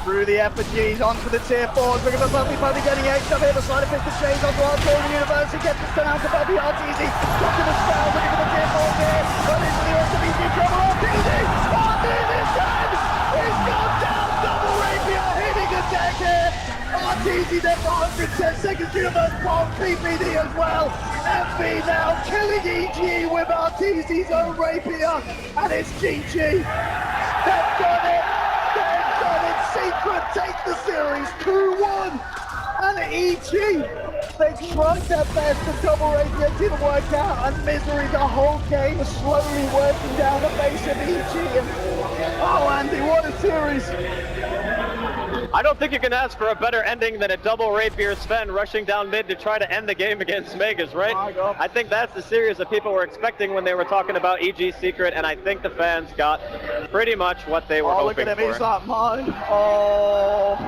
Screw the effigies onto the tier 4s. Look at the Puppy getting X up here. The side of fist of Shades onto Arctur in the Universe. He gets the stun out to Puppy. Arteezy. Look at the spell. Look at the tier 4s here. But into the rest of EG trouble. Arteezy. Arteezy's dead. He's gone down. Double rapier hitting a deck here. Arteezy there for 110 seconds. Universe bomb PPD as well. Envy now killing EG with Arteezy's own rapier. And it's GG. They've done it. They've done it. Secret take the series 2-1. And EG, they tried their best. The double rapier didn't work out. And Misery the whole game is slowly working down the base of EG. And, oh, Andy, what a series. I don't think you can ask for a better ending than a double Rapier Sven rushing down mid to try to end the game against Megas, right? I think that's the series that people were expecting when they were talking about EG Secret, and I think the fans got pretty much what they were hoping for. Look at him, he's like mine. Oh.